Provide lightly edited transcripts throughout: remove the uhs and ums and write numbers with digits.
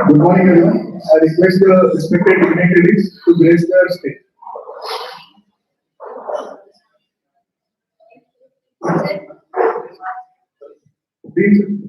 Good morning, everyone. I request the respected dignitaries to grace the stage. Please.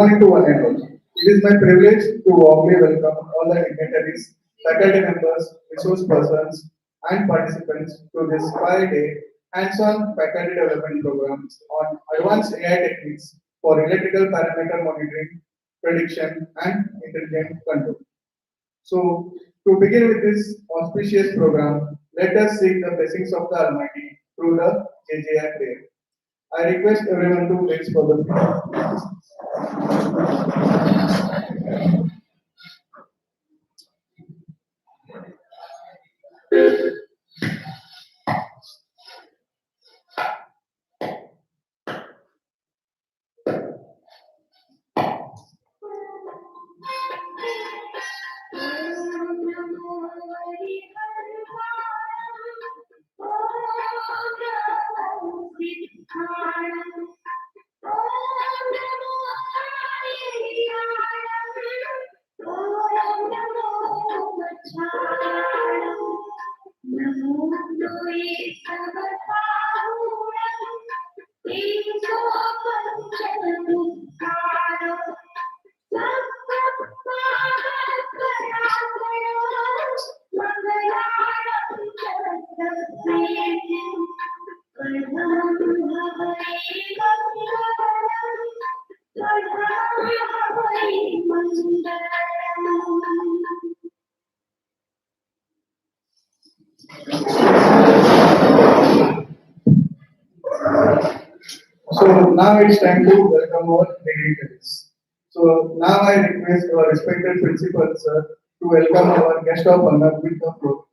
morning to one and all. It is my privilege to warmly welcome all the dignitaries, faculty members, resource persons, and participants to this 5-day hands-on faculty development program on advanced AI techniques for electrical parameter monitoring, prediction, and intelligent control. So, to begin with this auspicious program, let us seek the blessings of the Almighty through the JJI prayer. I request everyone to raise for the prayer. So now it's time to welcome our dignitaries. So now I request our respected principal sir to welcome our guest of honor with the floor.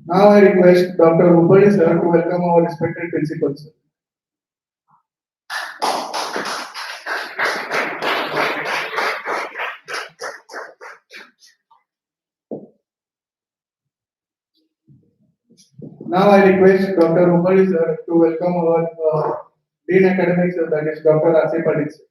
Now I request Dr. Rupali sir to welcome our respected principal sir. Now I request Dr. Rupali sir to welcome our Dean Academics, that is Dr. Asif Patil sir.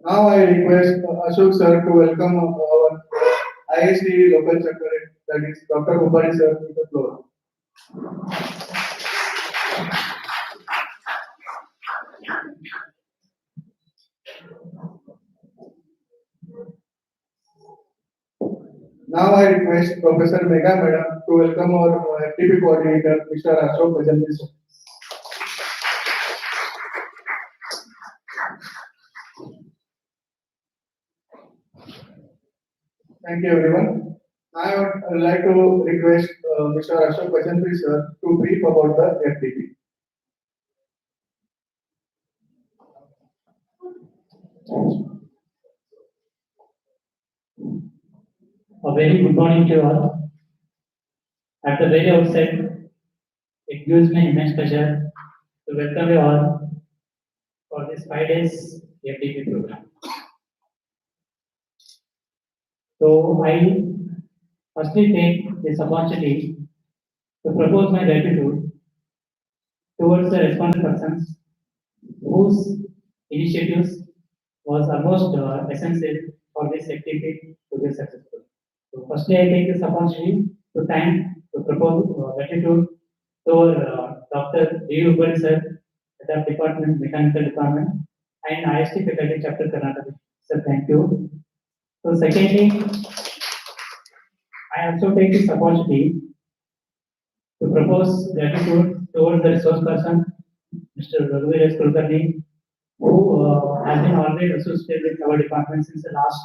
Now I request Ashok sir to welcome our ISD local secretary, that is Dr. Rupali sir, to the floor. Now I request Professor Megha Madam to welcome our FTP coordinator, Mr. Ashok Bhajan sir. Thank you everyone. I would like to request Mr. Ashok Bhajan sir to brief about the FTP. A very good morning to you all. At the very outset, it gives me immense pleasure to welcome you all for this 5 days FDP program. So I firstly take this opportunity to propose my gratitude towards the responsible persons whose initiatives was almost essential for this FTP to be successful. So firstly, I take this opportunity to propose gratitude to our Dr. D. Ubali sir, Head of Department, Mechanical Department, and IST Faculty Chapter Karnataka. Sir, thank you. So secondly, I also take this opportunity to propose gratitude towards the resource person, Mr. Raghuveer Kulkarni, who has been always associated with our department since the last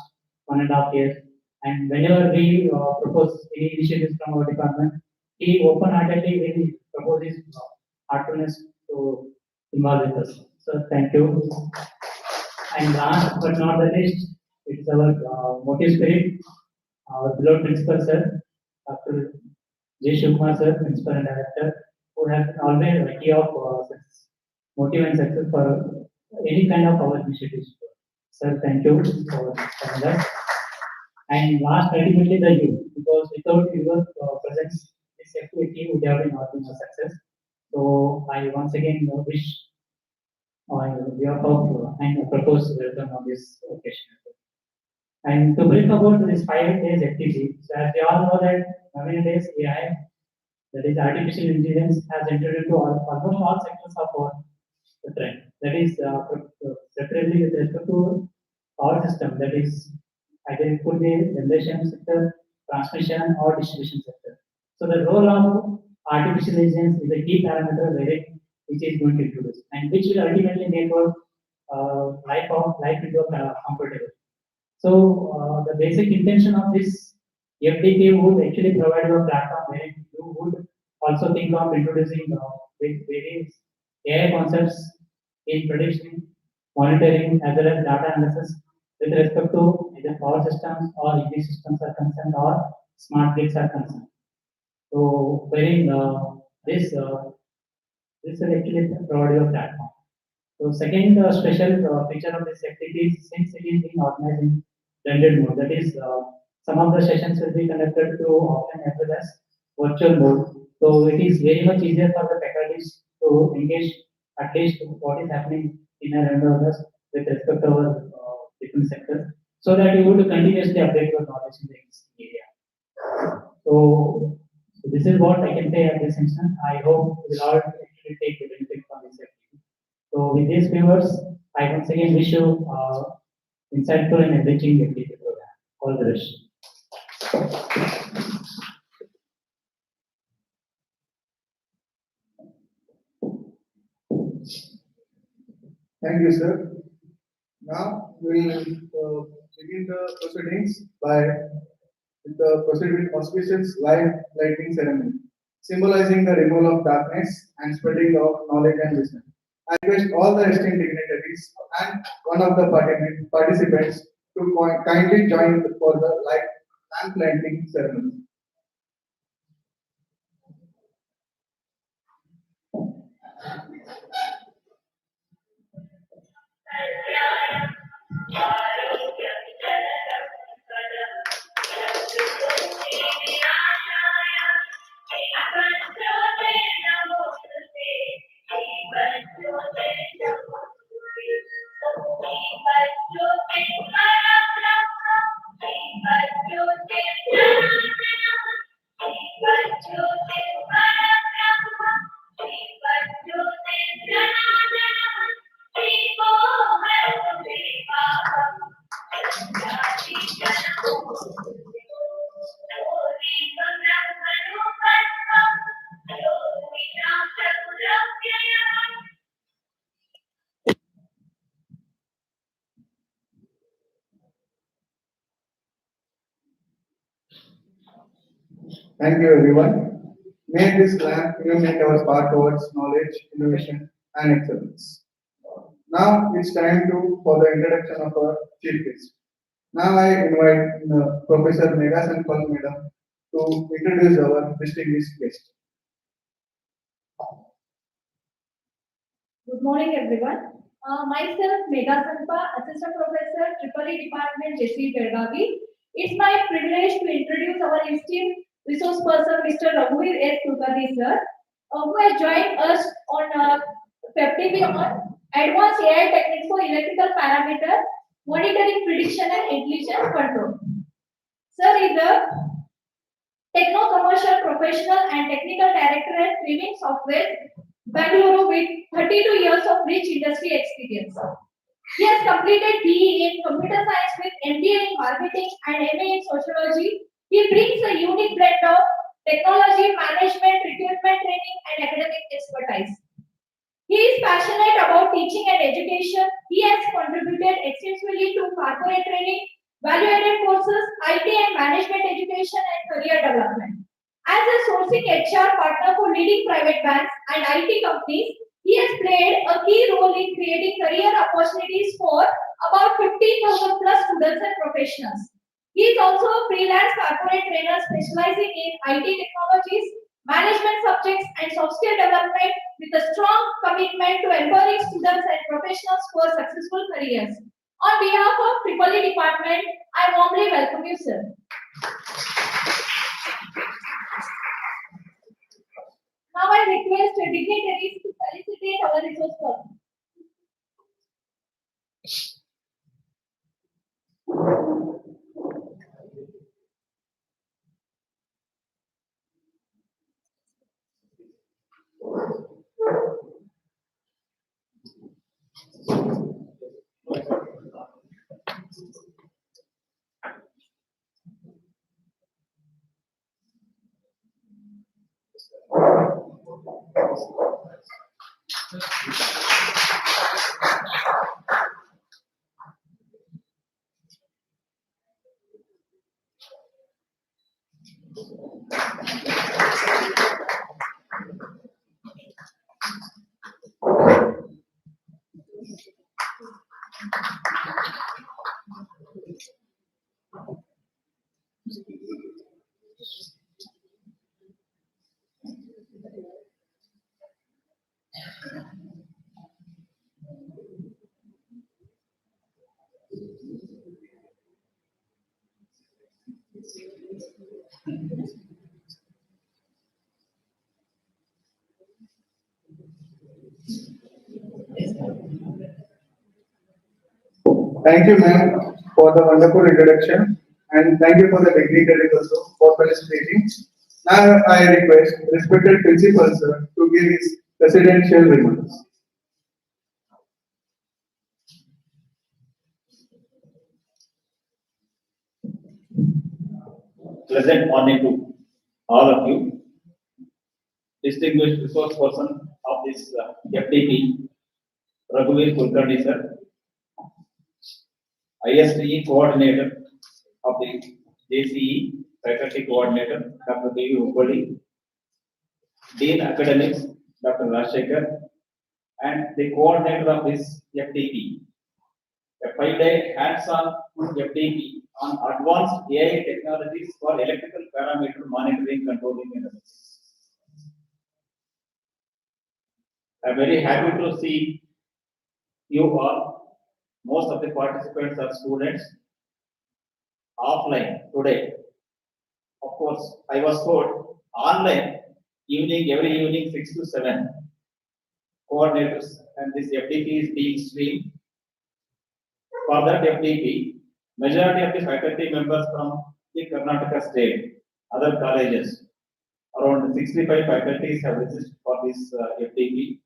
1.5 years. And whenever we propose any initiatives from our department, he open-heartedly will propose his heartfulness to involve with us. So thank you. And last but not the least, it is our motive spirit, our beloved principal sir, Dr. J. Shivkumar sir, principal and director, who has always a key of success, motive and success for any kind of our initiatives. Sir, thank you for that. And last, ultimately, the youth, because without your presence, this activity would have been not been a success. So I once again wish on behalf of and propose welcome on this occasion. And to brief about this 5 days activity, so as we all know that nowadays AI, that is artificial intelligence, has entered into almost all sectors of our trend. That is separately with respect to power system, that is either it could be generation sector, transmission or distribution sector. So the role of artificial intelligence is a key parameter wherein which is going to introduce and which will ultimately make our life into a comfortable. So the basic intention of this FDP would actually provide a platform where you would also think of introducing various AI concepts in prediction, monitoring, as well as data analysis with respect to either power systems or EV systems are concerned or smart grids are concerned. So, wherein this will actually provide you a platform. So second special feature of this activity is since it is being organized in blended mode, that is some of the sessions will be conducted through offline as well as virtual mode. So it is very much easier for the faculties to engage at least what is happening in and around us with respect to our different sectors, so that you would continuously update your knowledge in the existing area. So this is what I can say at this instant. I hope we will all actually take the benefit from this activity. So with these viewers, I once again wish you insightful and enriching activity program. All the best. Thank you, sir. Now we will begin the proceedings by the proceeding auspicious live lighting ceremony, symbolizing the removal of darkness and spreading of knowledge and wisdom. I request all the esteemed dignitaries and one of the participants to kindly join for the light lamp lighting ceremony. Thank you, everyone. May this lamp illuminate our path towards knowledge, innovation, and excellence. Now it's time for the introduction of our chief guest. Now I invite Professor Megha Sanpal Madam to introduce our distinguished guest. Good morning, everyone. Myself, Megha Sanpa, Assistant Professor, EEE Department, JC Belagavi. It's my privilege to introduce our esteemed resource person, Mr. Raghuveer S. Kulkarni, sir, who has joined us on FEPTV on Advanced AI Techniques for Electrical Parameter, Monitoring, Prediction, and Intelligence Control. Sir is a techno-commercial professional and technical director at Streaming Software, Bangalore, with 32 years of rich industry experience. He has completed BE in Computer Science with MBA in Marketing and MA in Sociology. He brings a unique blend of technology, management, recruitment training, and academic expertise. He is passionate about teaching and education. He has contributed extensively to corporate training, value-added courses, IT and management education, and career development. As a sourcing HR partner for leading private banks and IT companies, he has played a key role in creating career opportunities for about 15,000 plus students and professionals. He is also a freelance corporate trainer specializing in IT technologies, management subjects, and soft skill development with a strong commitment to empowering students and professionals for successful careers. On behalf of Triple E Department, I warmly welcome you, sir. Now I request dignitaries to felicitate our resource person. Thank you, ma'am, for the wonderful introduction, and thank you for the dignitaries also for participating. Now, I request respected principal sir to give his presidential remarks. Pleasant morning to all of you. Distinguished resource person of this FDP, Raghuveer Kulkarni sir, ISTE coordinator of the JCE, faculty coordinator, Dr. Devi Ubbadi, Dean Academics, Dr. Rajshekhar, and the coordinator of this FDP, a 5-day hands-on FDP on advanced AI technologies for electrical parameter monitoring, controlling, and analysis. I'm very happy to see you all. Most of the participants are students offline today. Of course, I was told online every evening 6 to 7 coordinators, and this FDP is being streamed. For that FDP, majority of the faculty members from the Karnataka state, other colleges, around 65 faculties have registered for this FDP.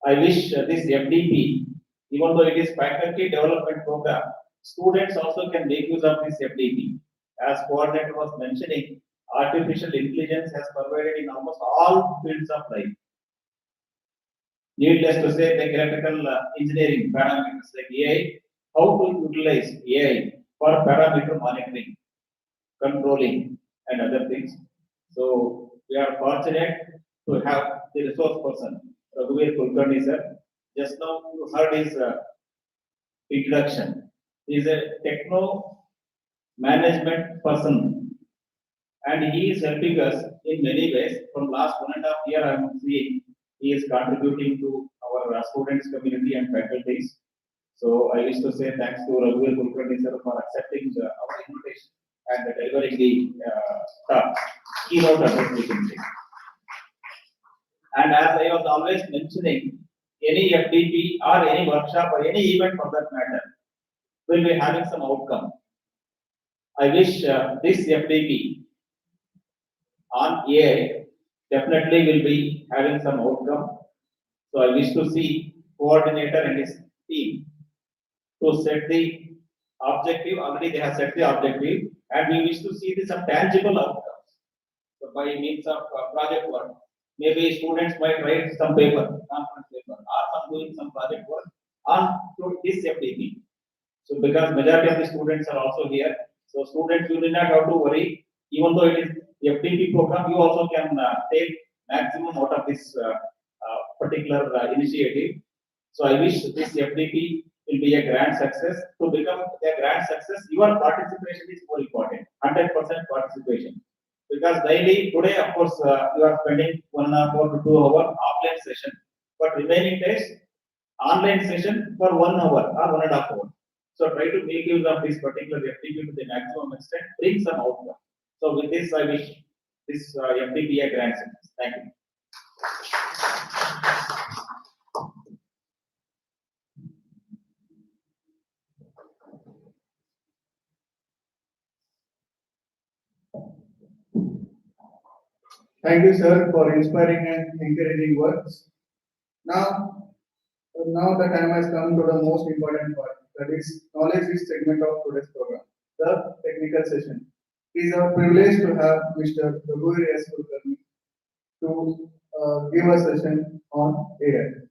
I wish this FDP, even though it is faculty development program, students also can make use of this FDP. As coordinator was mentioning, artificial intelligence has pervaded in almost all fields of life. Needless to say, like electrical engineering parameters like AI, how to utilize AI for parameter monitoring, controlling, and other things. So we are fortunate to have the resource person, Raghuveer Kulkarni sir. Just now you heard his introduction. He is a techno management person, and he is helping us in many ways. From last 1.5 years, I am seeing he is contributing to our students, community, and faculties. So I wish to say thanks to Raghuveer Kulkarni sir for accepting our invitation and delivering the keynote address, we can say. And as I was always mentioning, any FDP or any workshop or any event for that matter will be having some outcome. I wish this FDP on AI definitely will be having some outcome. So I wish to see coordinator and his team to set the objective. Already they have set the objective, and we wish to see some tangible outcomes. So by means of project work, maybe students might write some paper, conference paper, or some doing some project work on this FDP. So because majority of the students are also here, so students you do not have to worry. Even though it is FDP program, you also can take maximum out of this particular initiative. So I wish this FDP will be a grand success. To become a grand success, your participation is more important. 100% participation. Because daily, today, of course, you are spending 1 hour to 2 hour offline session, but remaining days, online session for 1 hour or 1.5 hours. So try to make use of this particular FTP to the maximum extent, bring some outcome. So with this, I wish this FTP a grand success. Thank you. Thank you, sir, for inspiring and encouraging words. Now, now the time has come to the most important part, that is knowledge is segment of today's program, the technical session. It is our privilege to have Mr. Raghuvi S. Kulkarni to give a session on AI.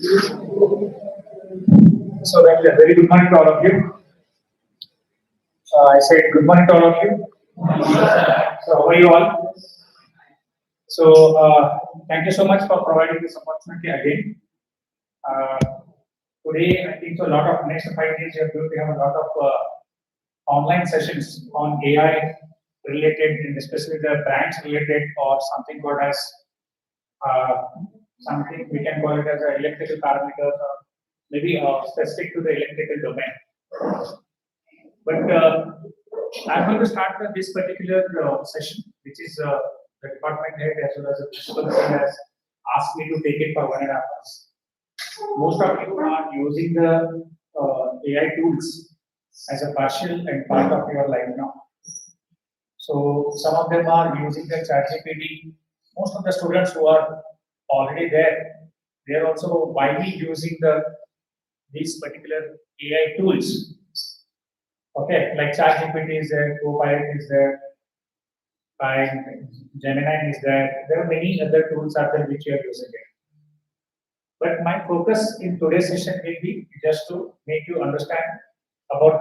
So, well, very good morning to all of you. I said good morning to all of you. So, how are you all? So, thank you so much for providing this opportunity again. Uh, Today, I think so a lot of next 5 days we are going to have a lot of online sessions on AI related, and especially the branch related or something called as uh, something we can call it as a electrical parameters or maybe specific to the electrical domain. But I'm going to start with this particular session, which is the department head as well as the principal sir has asked me to take it for 1.5 hours. Most of you are using the AI tools as a partial and part of your life now. So some of them are using the ChatGPT. Most of the students who are already there, they are also widely using these particular AI tools. Okay, like ChatGPT is there, Copilot is there, and Gemini is there. There are many other tools out there which you are using it. But my focus in today's session will be just to make you understand about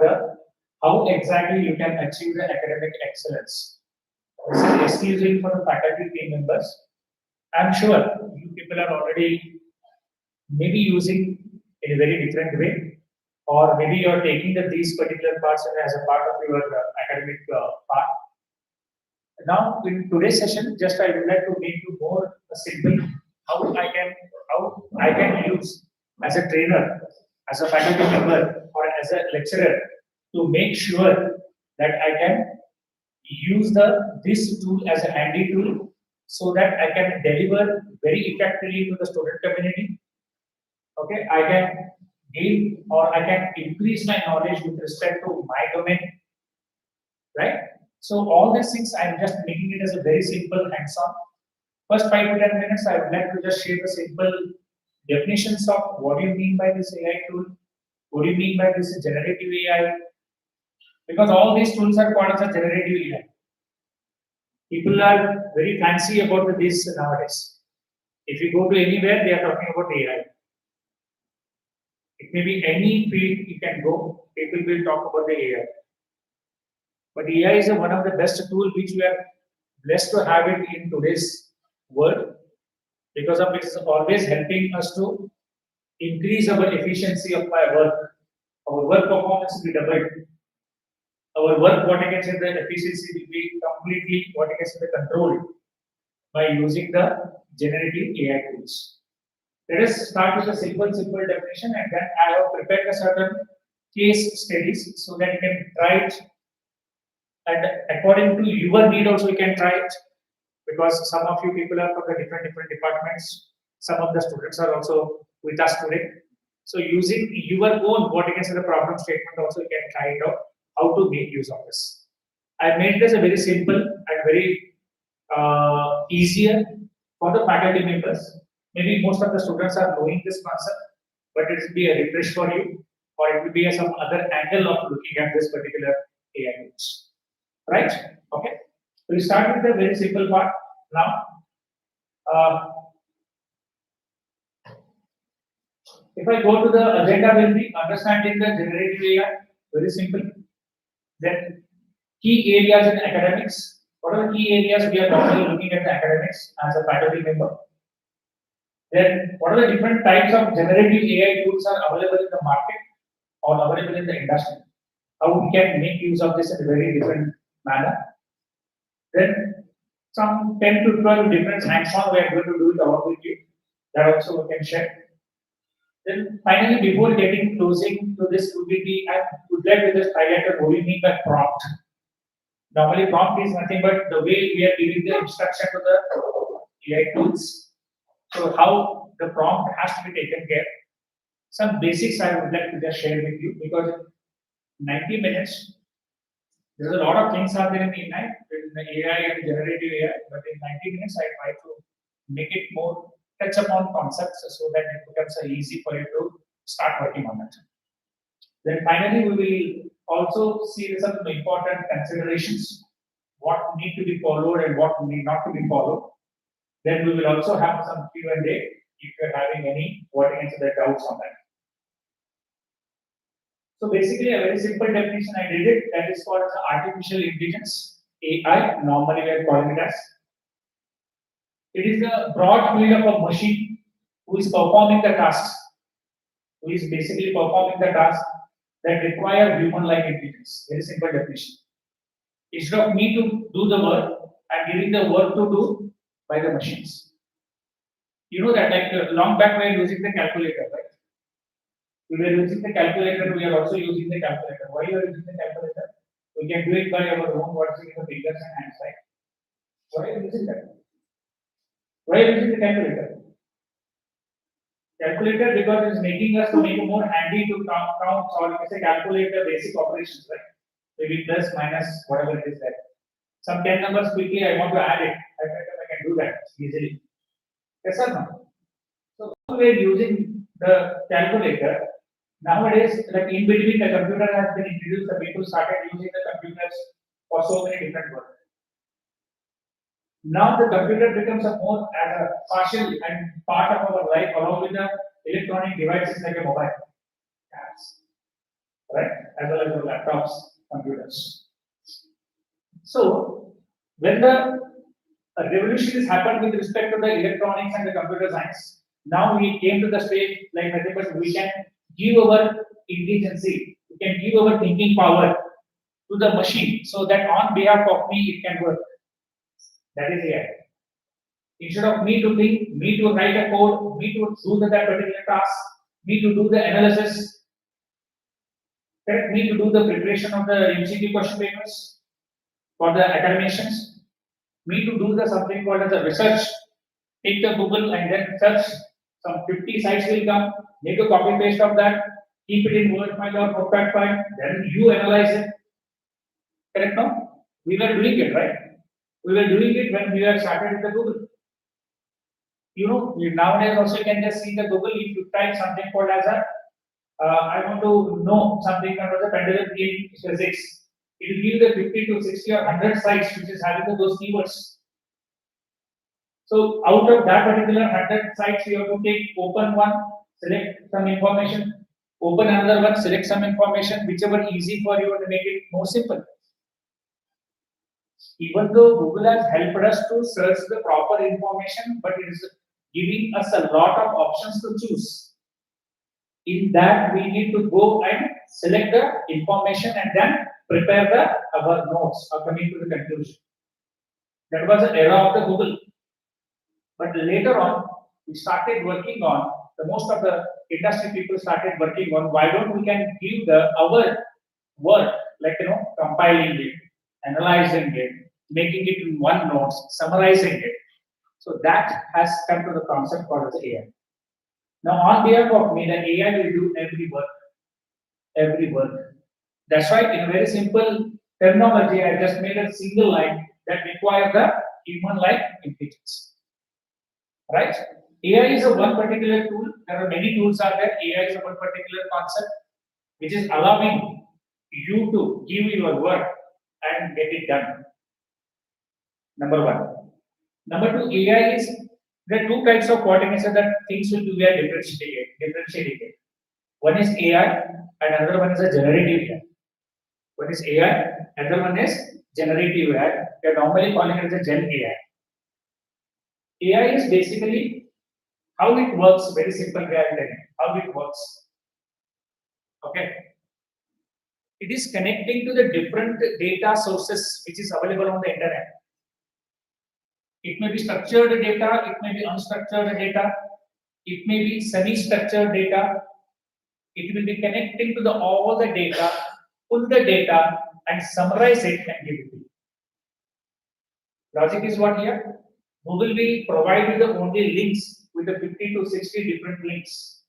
how exactly you can achieve the academic excellence. This is exclusively for the faculty team members. I'm sure you people are already maybe using in a very different way, or maybe you're taking these particular parts as a part of your academic part. Now, in today's session, just I would like to make you more simple how I can use as a trainer, as a faculty member, or as a lecturer to make sure that I can use this tool as a handy tool so that I can deliver very effectively to the student community. Okay, I can gain or I can increase my knowledge with respect to my domain, right? So all these things I'm just making it as a very simple hands-on. First 5 to 10 minutes, I would like to just share the simple definitions of what do you mean by this AI tool, what do you mean by this generative AI, because all these tools are called as a generative AI. People are very fancy about this nowadays. If you go to anywhere, they are talking about AI. It may be any field you can go, people will talk about the AI. But AI is one of the best tools which we are blessed to have it in today's world, because of it is always helping us to increase our efficiency of our work. Our work performance will be doubled. Our work, what I can say, the efficiency will be completely, what I can say, the controlled by using the generative AI tools. Let us start with a simple definition, and then I have prepared a certain case studies so that you can try it, and according to your need also you can try it, because some of you people are from the different departments. Some of the students are also with us today. So using your own, what you can say, the problem statement also you can try it out, how to make use of this. I made this a very simple and very easier for the faculty members. Maybe most of the students are knowing this concept, but it will be a refresh for you, or it will be some other angle of looking at this particular AI tools. Right? Okay. We'll start with the very simple part now. If I go to the agenda, will be understanding the generative AI. Very simple. Then key areas in academics. What are the key areas we are normally looking at the academics as a faculty member? Then what are the different types of generative AI tools are available in the market or available in the industry? How we can make use of this in a very different manner. Then some 10 to 12 different hands-on we are going to do it along with you. That also we can share. Then finally, before getting closing to this UBT, I would like to just highlight what we mean by prompt. Normally, prompt is nothing but the way we are giving the instruction to the AI tools. So, how the prompt has to be taken care. Some basics I would like to just share with you, because in 90 minutes, there's a lot of things are there in the AI and generative AI, but in 90 minutes, I try to make it more touch upon concepts so that it becomes easy for you to start working on it. Then finally, we will also see some important considerations, what need to be followed and what need not to be followed. Then we will also have some Q&A if you're having any what you can say the doubts on that. So basically, a very simple definition I did it. That is called as artificial intelligence, AI. Normally, we are calling it as. It is the broad field of a machine who is performing the tasks, who is basically performing the tasks that require human-like intelligence. Very simple definition. Instead of me to do the work, I'm giving the work to do by the machines. You know that like long back we were using the calculator, right? We were using the calculator, we are also using the calculator. Why you are using the calculator? We can do it by our own watching the fingers and hands, right? Why are you using that? Why are you using the calculator? Calculator because it's making us to make it more handy to count or you say calculate the basic operations, right? Maybe plus, minus, whatever it is there. Some 10 numbers quickly I want to add it. I can do that easily. Yes or no? So we are using the calculator. Nowadays, like in between the computer has been introduced, the people started using the computers for so many different work. Now the computer becomes a more as a partial and part of our life along with the electronic devices like a mobile apps, right? As well as the laptops, computers. So when the revolution has happened with respect to the electronics and the computer science, now we came to the stage like we can give our intelligence, we can give our thinking power to the machine so that on behalf of me it can work. That is AI. Instead of me to think, me to write a code, me to do that particular task, me to do the analysis, correct? Me to do the preparation of the MCQ question papers for the academicians, me to do the something called as a research, take the Google and then search, some 50 sites will come, make a copy paste of that, keep it in Word file or Notepad file, then you analyze it. Correct now? We were doing it, right? We were doing it when we were started with the Google. You know, nowadays also you can just see the Google if you type something called as a I want to know something about the pendulum in physics. It will give the 50 to 60 or 100 sites which is having those keywords. So out of that particular 100 sites, you have to take open one, select some information, open another one, select some information, whichever easy for you to make it more simple. Even though Google has helped us to search the proper information, but it is giving us a lot of options to choose. In that, we need to go and select the information and then prepare our notes or coming to the conclusion. That was the era of the Google. But later on, we started working on, the most of the industry people started working on, why don't we can give our work, like, compiling it, analyzing it, making it in one note, summarizing it. So that has come to the concept called as AI. Now, on behalf of me, the AI will do every work. Every work. That's why, in a very simple terminology, I just made a single line that requires the human-like intelligence. Right? AI is a one particular tool. There are many tools are there. AI is a one particular concept which is allowing you to give your work and get it done. Number one. Number two, AI is there are two types of what I can say that things will be differentiated. One is AI and another one is a generative AI. One is AI, another one is generative AI. We are normally calling it as a Gen AI. AI is basically how it works, very simple way I'll tell you how it works. Okay. It is connecting to the different data sources which is available on the internet. It may be structured data, it may be unstructured data, it may be semi-structured data. It will be connecting to all the data, pull the data and summarize it and give it to you. Logic is what here? Google will provide you the only links with the 50 to 60 different links.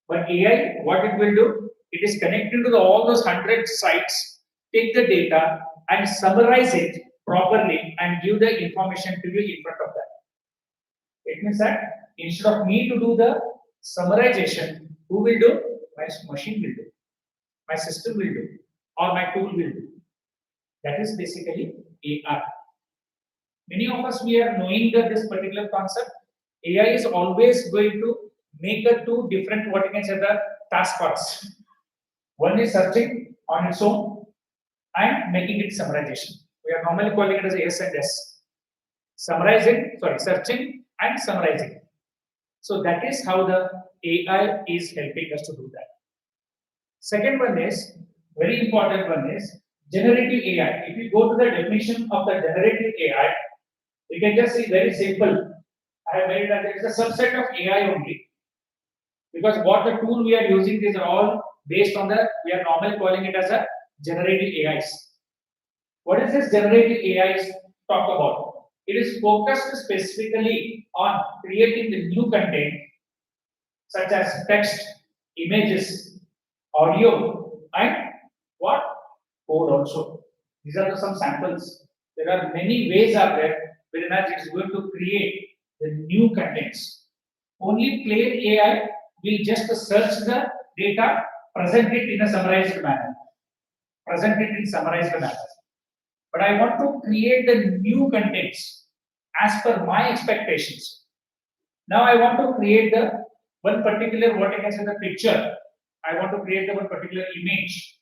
But AI, what it will do? It is connected to all those 100 sites, take the data and summarize it properly and give the information to you in front of that. It means that instead of me to do the summarization, who will do? My machine will do, my system will do, or my tool will do. That is basically AI. Many of us, we are knowing that this particular concept, AI is always going to make a two different, what you can say, the task parts. One is searching on its own and making it summarization. We are normally calling it as S and S. Summarizing, sorry, searching and summarizing. So that is how the AI is helping us to do that. Second one is, very important one is generative AI. If you go to the definition of the generative AI, you can just see very simple. I have made it as it's a subset of AI only. Because what the tool we are using, these are all based on the, we are normally calling it as a generative AIs. What is this generative AIs talk about? It is focused specifically on creating the new content such as text, images, audio, and what? Code also. These are some samples. There are many ways out there wherein it is going to create the new contents. Only plain AI will just search the data, present it in a summarized manner. Present it in summarized manner. But I want to create the new contents as per my expectations. Now I want to create the one particular, what I can say, the picture. I want to create the one particular image,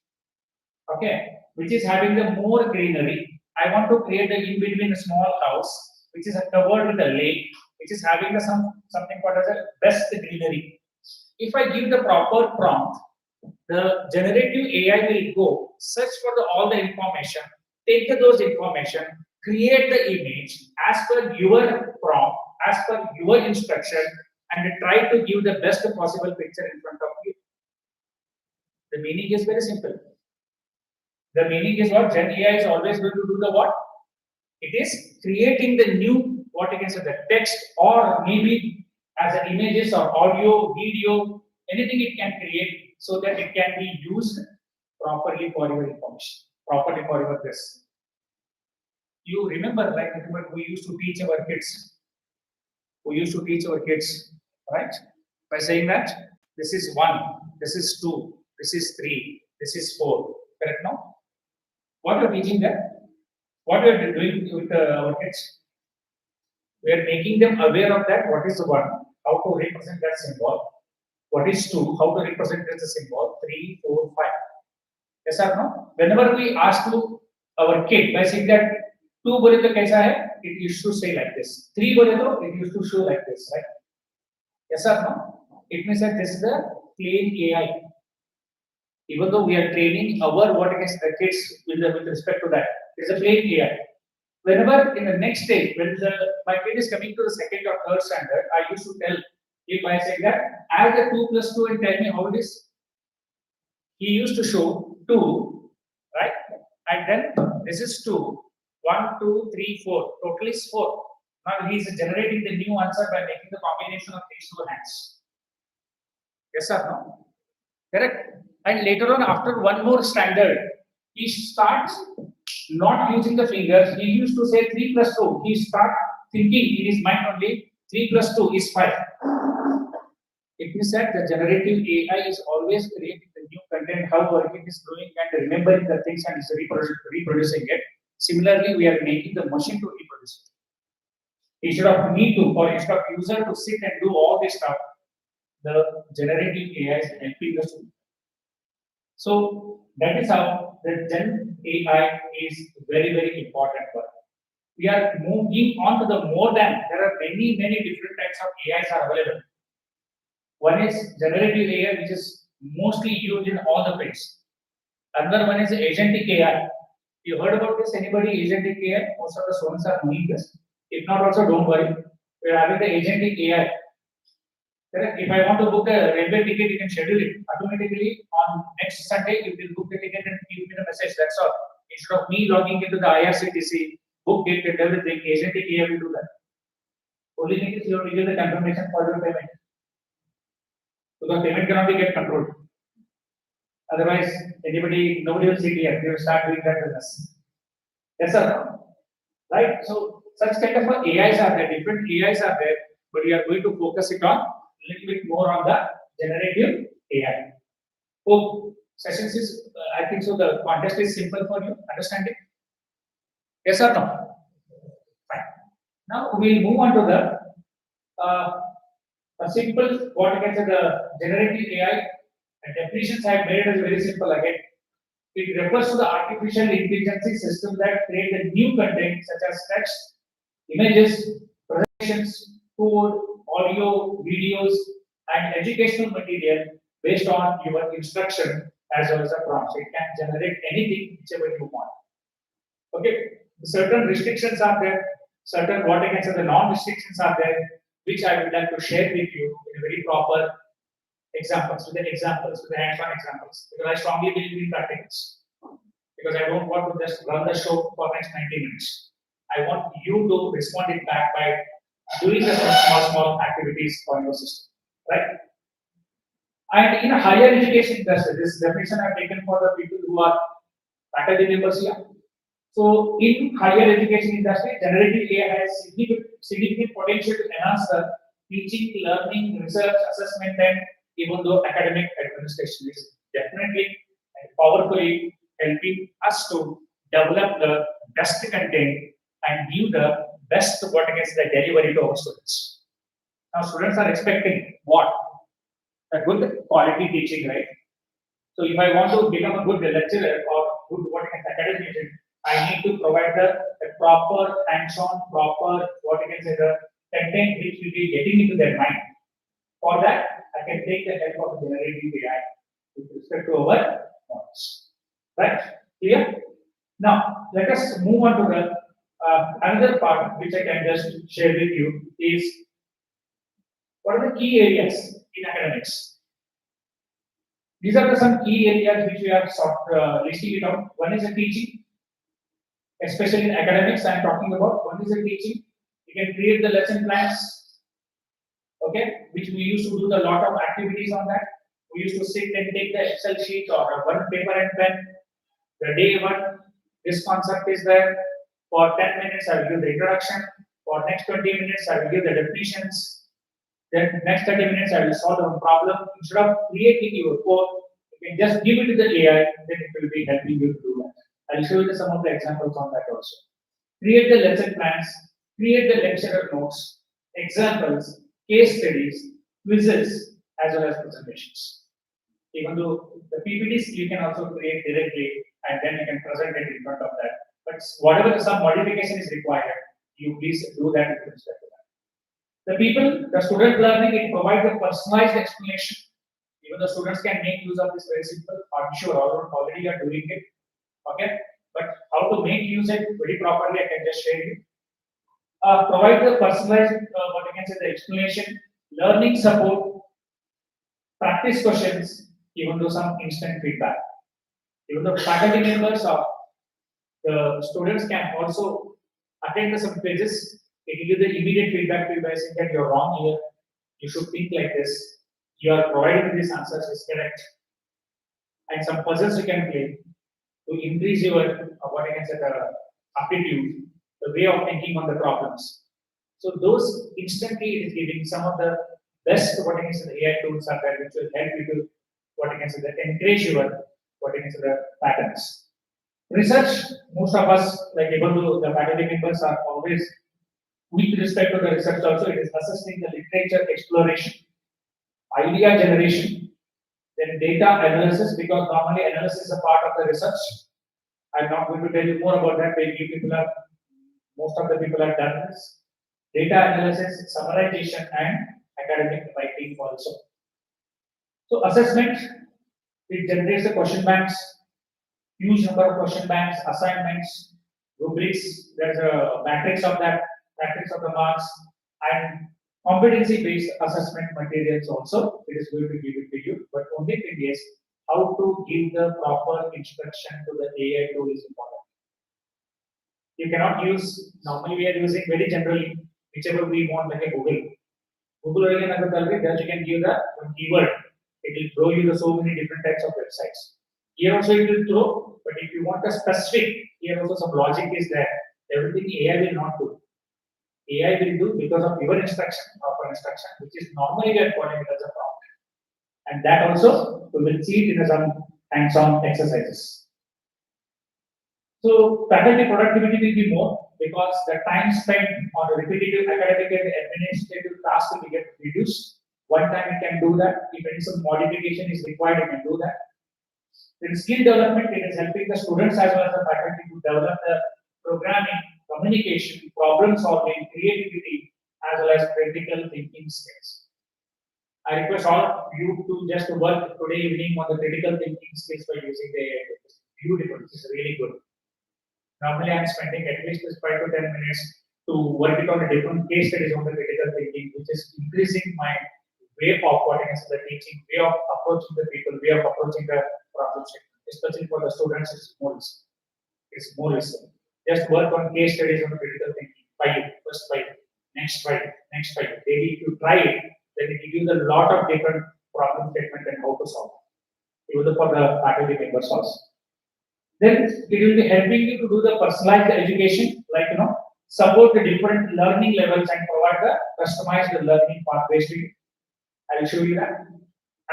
okay, which is having the more greenery. I want to create the in between a small house, which is covered with a lake, which is having the something called as a best greenery. If I give the proper prompt, the generative AI will go search for all the information, take those information, create the image as per your prompt, as per your instruction, and try to give the best possible picture in front of you. The meaning is very simple. The meaning is what? Gen AI is always going to do the what? It is creating the new, what you can say, the text, or maybe as an images or audio, video, anything it can create so that it can be used properly for your information, properly for your this. You remember, like we used to teach our kids. We used to teach our kids, right? By saying that this is 1, this is 2, this is 3, this is 4. Correct now? What are we teaching them? What we are doing with our kids? We are making them aware of that. What is 1? How to represent that symbol? What is 2? How to represent that symbol? 3, 4, 5. Yes or no? Whenever we ask to our kid by saying that 2 bole to kaisa hai, it used to say like this. 3 bole to, it used to show like this, right? Yes or no? It means that this is the plain AI. Even though we are training our what against the kids with respect to that, it's a plain AI. Whenever in the next stage, when my kid is coming to the second or third standard, I used to tell him by saying that add the 2 plus 2 and tell me how it is. He used to show 2, right? And then this is 2, 1, 2, 3, 4. Total is 4. Now he is generating the new answer by making the combination of these 2 hands. Yes or no? Correct? And later on, after one more standard, he starts not using the fingers. He used to say 3 plus 2. He starts thinking in his mind only 3 plus 2 is 5. It means that the generative AI is always creating the new content, how working is doing and remembering the things and is reproducing it. Similarly, we are making the machine to reproduce it. Instead of me to, or instead of user to sit and do all this stuff, the generative AI is helping us to do. So that is how the Gen AI is very, very important for us. We are moving on to the more than, there are many, many different types of AIs are available. One is generative AI, which is mostly used in all the fields. Another one is agentic AI. You heard about this? Anybody agentic AI? Most of the students are knowing this. If not, also don't worry. We are having the agentic AI. Correct? If I want to book a railway ticket, you can schedule it automatically on next Sunday. You will book the ticket and give me the message. That's all. Instead of me logging into the IRCTC, book it and everything, agentic AI will do that. Only thing is you have to give the confirmation for your payment. Because payment cannot be get controlled. Otherwise, nobody will sit here. They will start doing that business. Yes or no? Right? So such kind of AIs are there, different AIs are there, but we are going to focus it on a little bit more on the generative AI. Hope sessions is, I think so. The contest is simple for you. Understand it? Yes or no? Fine. Now we'll move on to the A simple, what I can say, the generative AI and definitions I have made it is very simple again. It refers to the artificial intelligence system that create a new content such as text, images, presentations, code, audio, videos, and educational material based on your instruction as well as a prompt. So it can generate anything whichever you want. Okay, certain restrictions are there, certain what I can say the non-restrictions are there, which I would like to share with you in a very proper examples, with the hands-on examples, because I strongly believe in practicals. Because I don't want to just run the show for next 90 minutes. I want you to respond it back by doing the small activities on your system, right? And in a higher education industry, this definition I've taken for the people who are faculty members here. So in higher education industry, generative AI has significant potential to enhance the teaching, learning, research, assessment, and even though academic administration is definitely and powerfully helping us to develop the best content and give the best what I guess the delivery to our students. Now students are expecting what? A good quality teaching, right? So if I want to become a good lecturer or good what I can academician, I need to provide the proper hands-on, proper what I can say the content which will be getting into their mind. For that, I can take the help of generative AI with respect to our models. Right? Clear? Now, let us move on to the another part which I can just share with you is what are the key areas in academics? These are some key areas which we have listing it out. One is the teaching, especially in academics. I am talking about one is the teaching. You can create the lesson plans, okay, which we used to do a lot of activities on that. We used to sit and take the Excel sheet or one paper and pen. The day one, this concept is there. For 10 minutes, I will give the introduction. For next 20 minutes, I will give the definitions. Then next 30 minutes, I will solve one problem. Instead of creating your code, you can just give it to the AI, then it will be helping you to do that. I'll show you some of the examples on that also. Create the lesson plans, create the lecturer notes, examples, case studies, quizzes, as well as presentations. Even though the PPTs you can also create directly and then you can present it in front of that. But whatever some modification is required, you please do that with respect to that. The people, the student learning, it provides a personalized explanation. Even the students can make use of this very simple. I'm sure all already are doing it. Okay, but how to make use it very properly, I can just share you. Provide the personalized, what I can say, the explanation, learning support, practice questions, even though some instant feedback. Even the faculty members or the students can also attend some quizzes. They give you the immediate feedback to you by saying that you're wrong here. You should think like this. You are providing these answers is correct. And some puzzles you can play to increase your what I can say the aptitude, the way of thinking on the problems. So those instantly it is giving some of the best what I can say the AI tools are there which will help you to what I can say that encourage your what I can say the patterns. Research, most of us, like even though the faculty members are always with respect to the research also, it is assessing the literature exploration, idea generation, then data analysis, because normally analysis is a part of the research. I'm not going to tell you more about that, maybe most of the people have done this. Data analysis, summarization, and academic writing also. So assessment, it generates the question banks, huge number of question banks, assignments, rubrics, there's a matrix of that, matrix of the marks, and competency-based assessment materials also, it is going to give it to you, but only thing is, how to give the proper instruction to the AI tool is important. You cannot use, normally we are using very generally, whichever we want like a Google. Google again, that you can give the keyword. It will throw you the so many different types of websites. Here also it will throw, but if you want a specific, here also some logic is there. Everything AI will not do. AI will do because of your instruction, proper instruction, which is normally we are calling it as a prompt. And that also we will see it in some hands-on exercises. So faculty productivity will be more because the time spent on repetitive academic and administrative tasks will get reduced. One time you can do that. If any some modification is required, you can do that. In skill development, it is helping the students as well as the faculty to develop the programming, communication, problem solving, creativity, as well as critical thinking skills. I request all of you to just work today evening on the critical thinking skills by using the AI. It's beautiful. It's really good. Normally, I'm spending at least 5 to 10 minutes to work it on a different case studies on the critical thinking, which is increasing my way of what I can say the teaching, way of approaching the people, way of approaching the problem statement, especially for the students. It's more easy. It's more easy. Just work on case studies on the critical thinking. First 5, next 5, next 5. Maybe if you try it, then it gives you a lot of different problem statement and how to solve. Even for the faculty members also. Then it will be helping you to do the personalized education, like support the different learning levels and provide the customized learning pathways to you. I will show you that.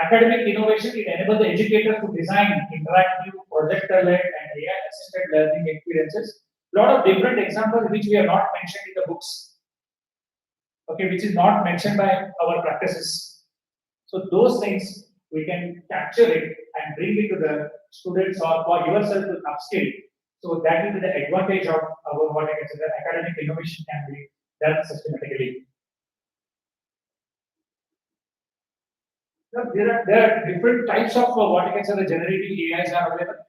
Academic innovation, it enables the educator to design interactive, projector-led and AI-assisted learning experiences. A lot of different examples which we have not mentioned in the books. Okay, which is not mentioned by our practices. So those things we can capture it and bring it to the students or for yourself to upskill. So that will be the advantage of our what I can say the academic innovation can be done systematically. Now, there are different types of what I can say the generative AIs are available.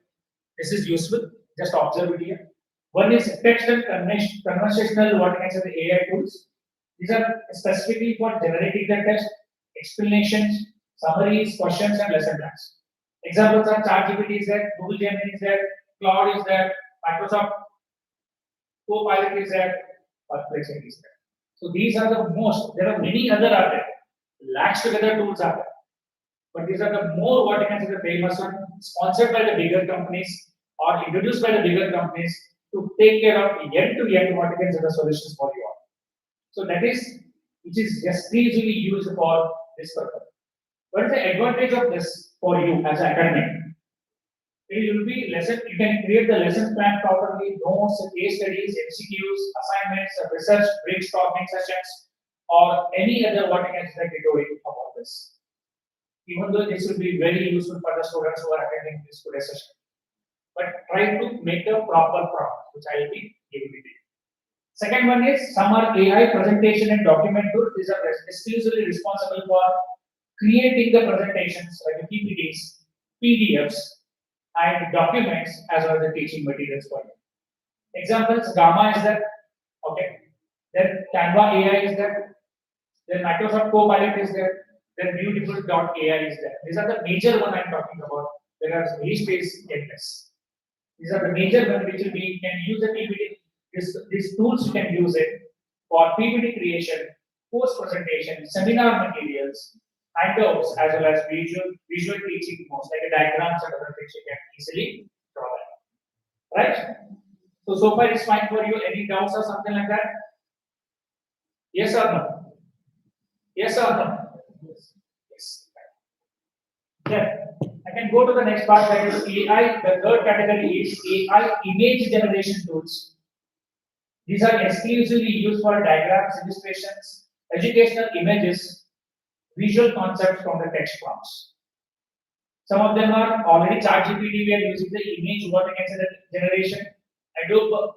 This is useful. Just observe it here. One is text and conversational what I can say the AI tools. These are specifically for generating the text, explanations, summaries, questions, and lesson plans. Examples are ChatGPT is there, Google Gemini is there, Cloud is there, Microsoft Copilot is there, Perplexity is there. So these are the most. There are many other are there. Latched together tools are there. But these are the more what I can say the famous one, sponsored by the bigger companies or introduced by the bigger companies to take care of end-to-end what I can say the solutions for you all. So that is which is exclusively used for this purpose. What is the advantage of this for you as an academic? It will be lesson. You can create the lesson plan properly, notes, case studies, MCQs, assignments, research, brainstorming sessions, or any other what I can say tutorial about this. Even though this will be very useful for the students who are attending this today's session, but try to make a proper prompt, which I will be giving you. Second one is some are AI presentation and document tools. These are exclusively responsible for creating the presentations like PPTs, PDFs, and documents as well as the teaching materials for you. Examples: Gamma is there, okay. Then Canva AI is there. Then Microsoft Copilot is there. Then Beautiful.ai is there. These are the major one I'm talking about. There are least is endless. These are the major one which will be you can use the PPT. These tools you can use it for PPT creation, post presentation, seminar materials, handouts as well as visual teaching modes like diagrams and other things you can easily draw that. Right? So far it's fine for you. Any doubts or something like that? Yes or no? Yes or no? Yes. Then I can go to the next part that is AI. The third category is AI image generation tools. These are exclusively used for diagrams, illustrations, educational images, visual concepts from the text prompts. Some of them are already ChatGPT. We are using the image what I can say the generation. Adobe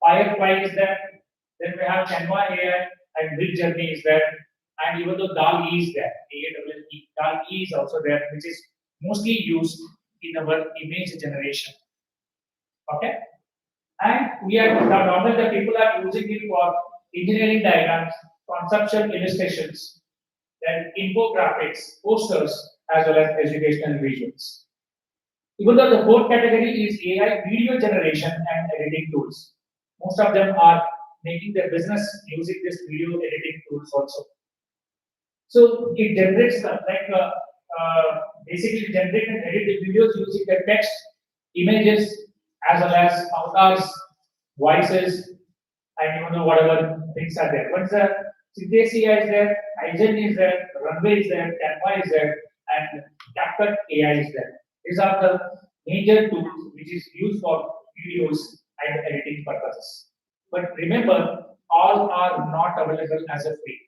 Firefly is there. Then we have Canva AI and Midjourney is there. And even though DAL-E is there, DAL-E is also there, which is mostly used in our image generation. Okay? And we are normally the people are using it for engineering diagrams, conceptual illustrations, then infographics, posters, as well as educational visuals. Even though the fourth category is AI video generation and editing tools. Most of them are making their business using this video editing tools also. So it generates basically generate and edit the videos using the text, images, as well as avatars, voices, and even though whatever things are there. Once the Synthesia is there, Igen is there, Runway is there, Canva is there, and CapCut AI is there. These are the major tools which is used for videos and editing purposes. But remember, all are not available as a free.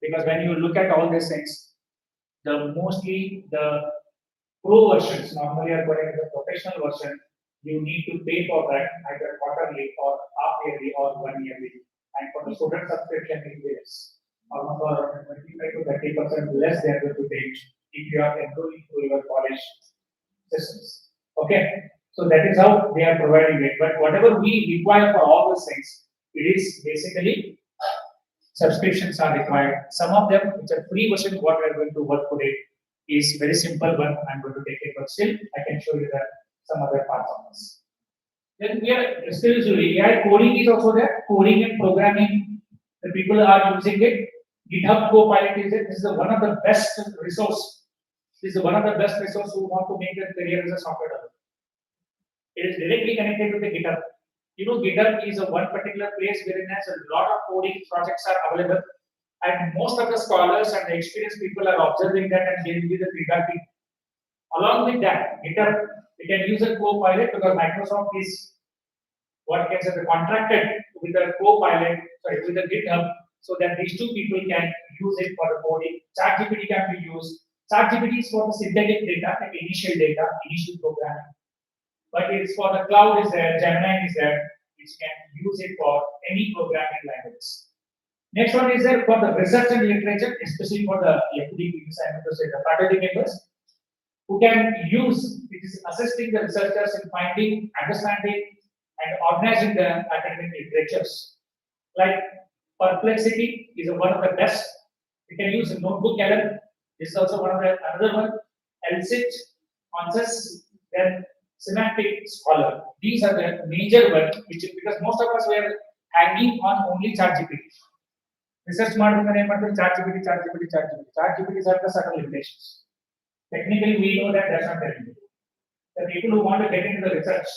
Because when you look at all these things, mostly the pro versions normally are going to the professional version. You need to pay for that either quarterly or half yearly or 1 yearly. And for the student subscription, it is almost around 25 to 30% less they are going to pay if you are enrolling to your college systems. Okay, so that is how they are providing it. But whatever we require for all those things, it is basically subscriptions are required. Some of them, which are free version, what we are going to work today is very simple one. I'm going to take it, but still I can show you that some other parts of this. Then we are still AI coding is also there. Coding and programming, the people are using it. GitHub Copilot is it. This is one of the best resource. This is one of the best resource who want to make their career as a software developer. It is directly connected to the GitHub. You know, GitHub is a one particular place wherein has a lot of coding projects are available, and most of the scholars and the experienced people are observing that and they will be the feedback. Along with that, GitHub, you can use a Copilot because Microsoft is what can say the contracted with the Copilot, sorry, with the GitHub, so that these two people can use it for the coding. ChatGPT can be used. ChatGPT is for the synthetic data, like initial data, initial programming. But it's for the cloud is there, Gemini is there, which can use it for any programming languages. Next one is there for the research and literature, especially for the FD, the faculty members, who can use, it is assisting the researchers in finding, understanding, and organizing the academic literatures. Like Perplexity is one of the best. You can use a notebook LM. This is also one of the another one. LSIT, Ansys, then Semantic Scholar. These are the major ones, which is because most of us were hanging on only ChatGPT. Research marketing ChatGPT. ChatGPT has the certain limitations. Technically, we know that that's not there. The people who want to get into the research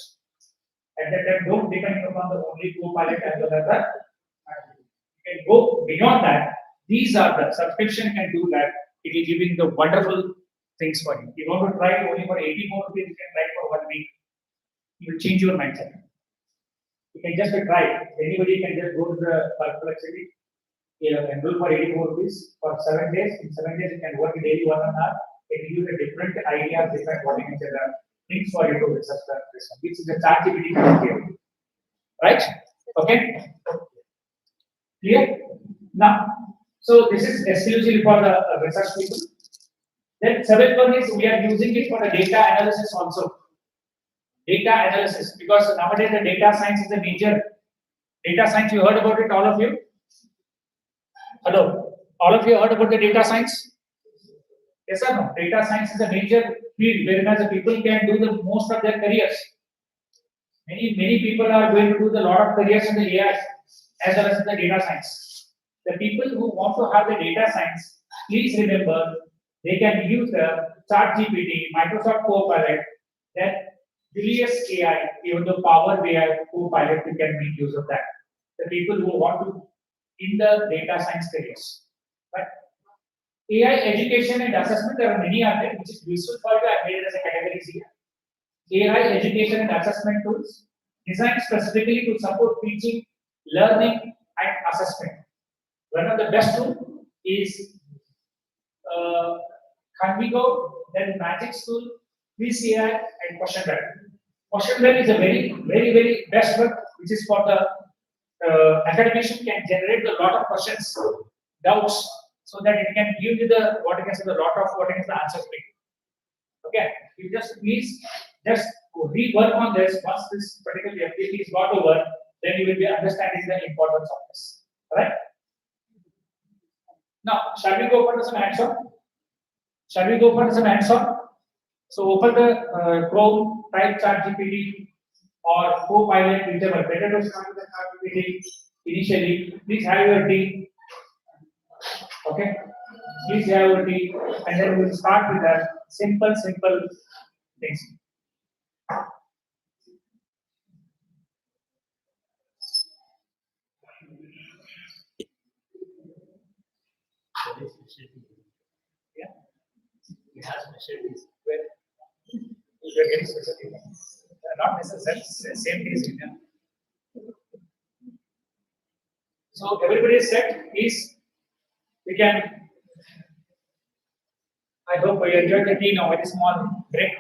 at that time don't depend upon the only Copilot as well as the. You can go beyond that. These are the subscription can do that. It is giving the wonderful things for you. You want to try it only for 84 rupees, you can try it for 1 week. You will change your mindset. You can just try it. Anybody can just go to the Perplexity, enroll for 84 rupees for 7 days. In 7 days, you can work daily 1 hour. It will give a different idea, different what you can say things for you to research that, which is the ChatGPT here. Right? Okay? Clear? Now, so this is exclusively for the research people. Then seventh one is we are using it for the data analysis also. Data analysis, because nowadays the data science is a major data science. You heard about it, all of you? Hello, all of you heard about the data science? Yes or no? Data science is a major field whereas the people can do the most of their careers. Many people are going to do the lot of careers in the AI as well as in the data science. The people who want to have the data science, please remember they can use the ChatGPT, Microsoft Copilot, then Julius AI, even the Power AI Copilot, you can make use of that. The people who want to in the data science careers. Right? AI education and assessment, there are many of them which is useful for you. I made it as a category here. AI education and assessment tools designed specifically to support teaching, learning, and assessment. One of the best tools is Conduction, then Magic Tool, VCI, and Question Bank. Question Bank is a very best one, which is for the academician can generate a lot of questions, doubts, so that it can give you the what you can say the lot of what is the answer speak. Okay, you just please just rework on this. Once this particular FTP is got over, then you will be understanding the importance of this. Alright? Now, shall we go for some hands-on? Shall we go for some hands-on? So open the Chrome, type ChatGPT or Copilot, whichever. Better to start with the ChatGPT initially. Please have your tea. Okay? Please have your tea, and then we will start with the simple things. Yeah. It has specialties. Where you are getting specialties. Not is the same thing is written. So everybody is set. Please, we can. I hope you enjoyed the tea now. Very small break.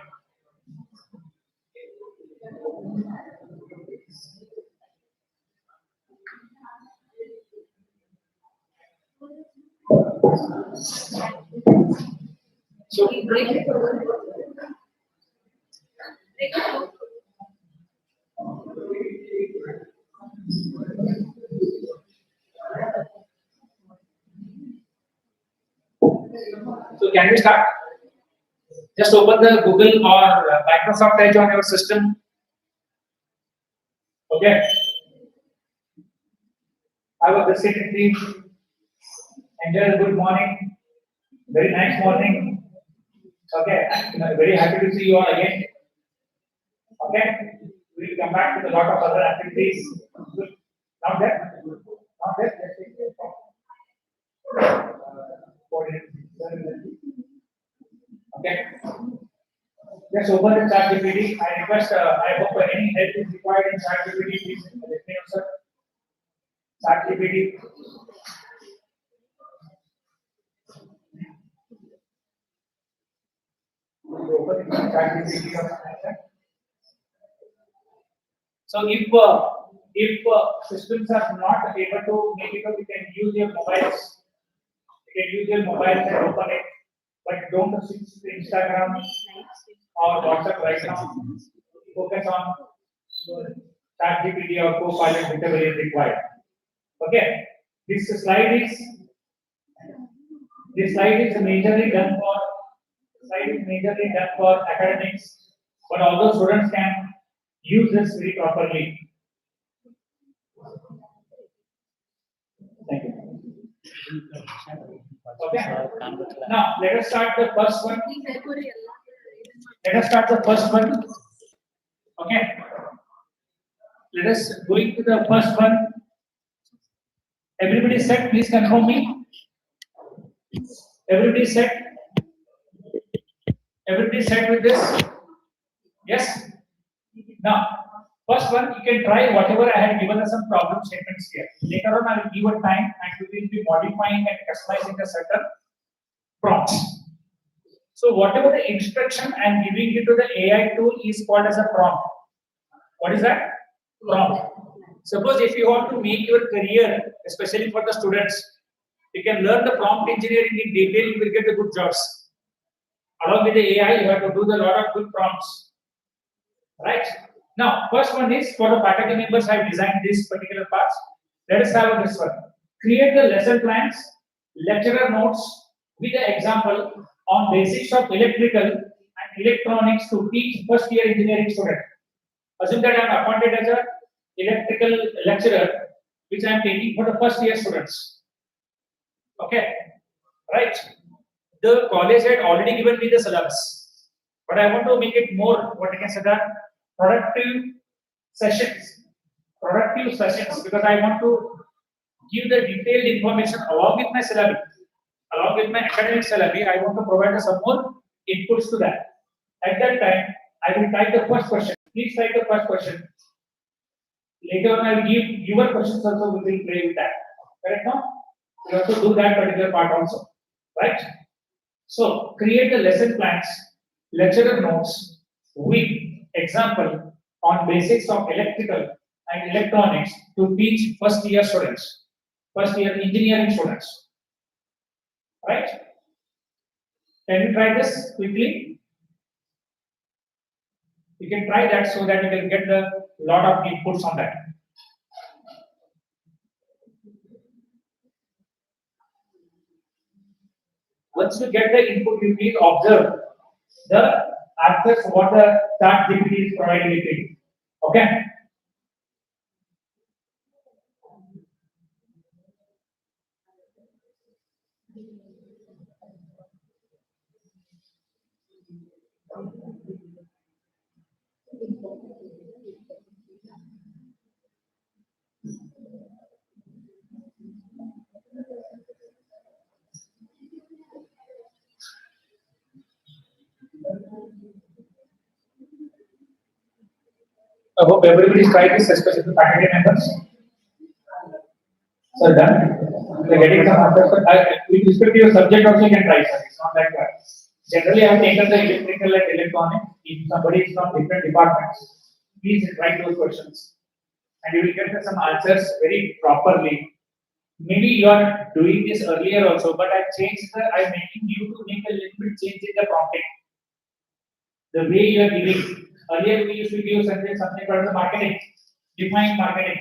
So can we start? Just open the Google or Microsoft Edge on your system. Okay. Have a good day. Enjoy a good morning. Very nice morning. Okay. I'm very happy to see you all again. Okay. We'll come back with a lot of other activities. Not that. Not that. Okay. Just open the chat GPT. I request, I hope any help is required in chat GPT, please let me know, sir. Chat GPT. Open the chat GPT or something like that. So if systems are not able to make it up, you can use your mobiles. You can use your mobiles and open it, but don't switch to Instagram or WhatsApp right now. Focus on ChatGPT or Copilot, whichever is required. Okay. This slide is majorly done for academics, but although students can use this very properly. Thank you. Okay. Now let us start the first one. Okay. Let us go into the first one. Everybody set? Please confirm me. Everybody set? Everybody set with this? Yes. Now, first one, you can try whatever I had given us some problem statements here. Later on, I will give a time and we will be modifying and customizing a certain prompts. So, whatever the instruction I am giving it to the AI tool is called as a prompt. What is that? Prompt. Suppose if you want to make your career, especially for the students, you can learn the prompt engineering in detail, you will get the good jobs. Along with the AI, you have to do a lot of good prompts. Right? Now, first one is for the faculty members I have designed this particular parts. Let us have this one. Create the lesson plans, lecturer notes with the example on basics of electrical and electronics to teach first year engineering student. Assume that I am appointed as a electrical lecturer, which I am taking for the first year students. Okay, right? The college had already given me the syllabus, but I want to make it more, what I can say, that productive sessions, because I want to give the detailed information along with my syllabus, along with my academic syllabus. I want to provide some more inputs to that. At that time, I will type the first question. Please type the first question. Later on, I will give your questions also. We will play with that. Correct now? We also do that particular part also, right? So create the lesson plans, lecturer notes with example on basics of electrical and electronics to teach first year students, first year engineering students, right? Can you try this quickly? You can try that so that you can get the lot of inputs on that. Once you get the input, you please observe the answers what the chat GPT is providing it. Okay. I hope everybody tried this, especially the faculty members. So done. They're getting some answers. But with respect to your subject also, you can try, sir. It's not like that. Generally, I have taken the electrical and electronic. If somebody is from different departments, please write those questions, and you will get some answers very properly. Maybe you are doing this earlier also, but I'm making you to make a little bit change in the prompting. The way you are giving. Earlier we used to give something called the marketing, define marketing.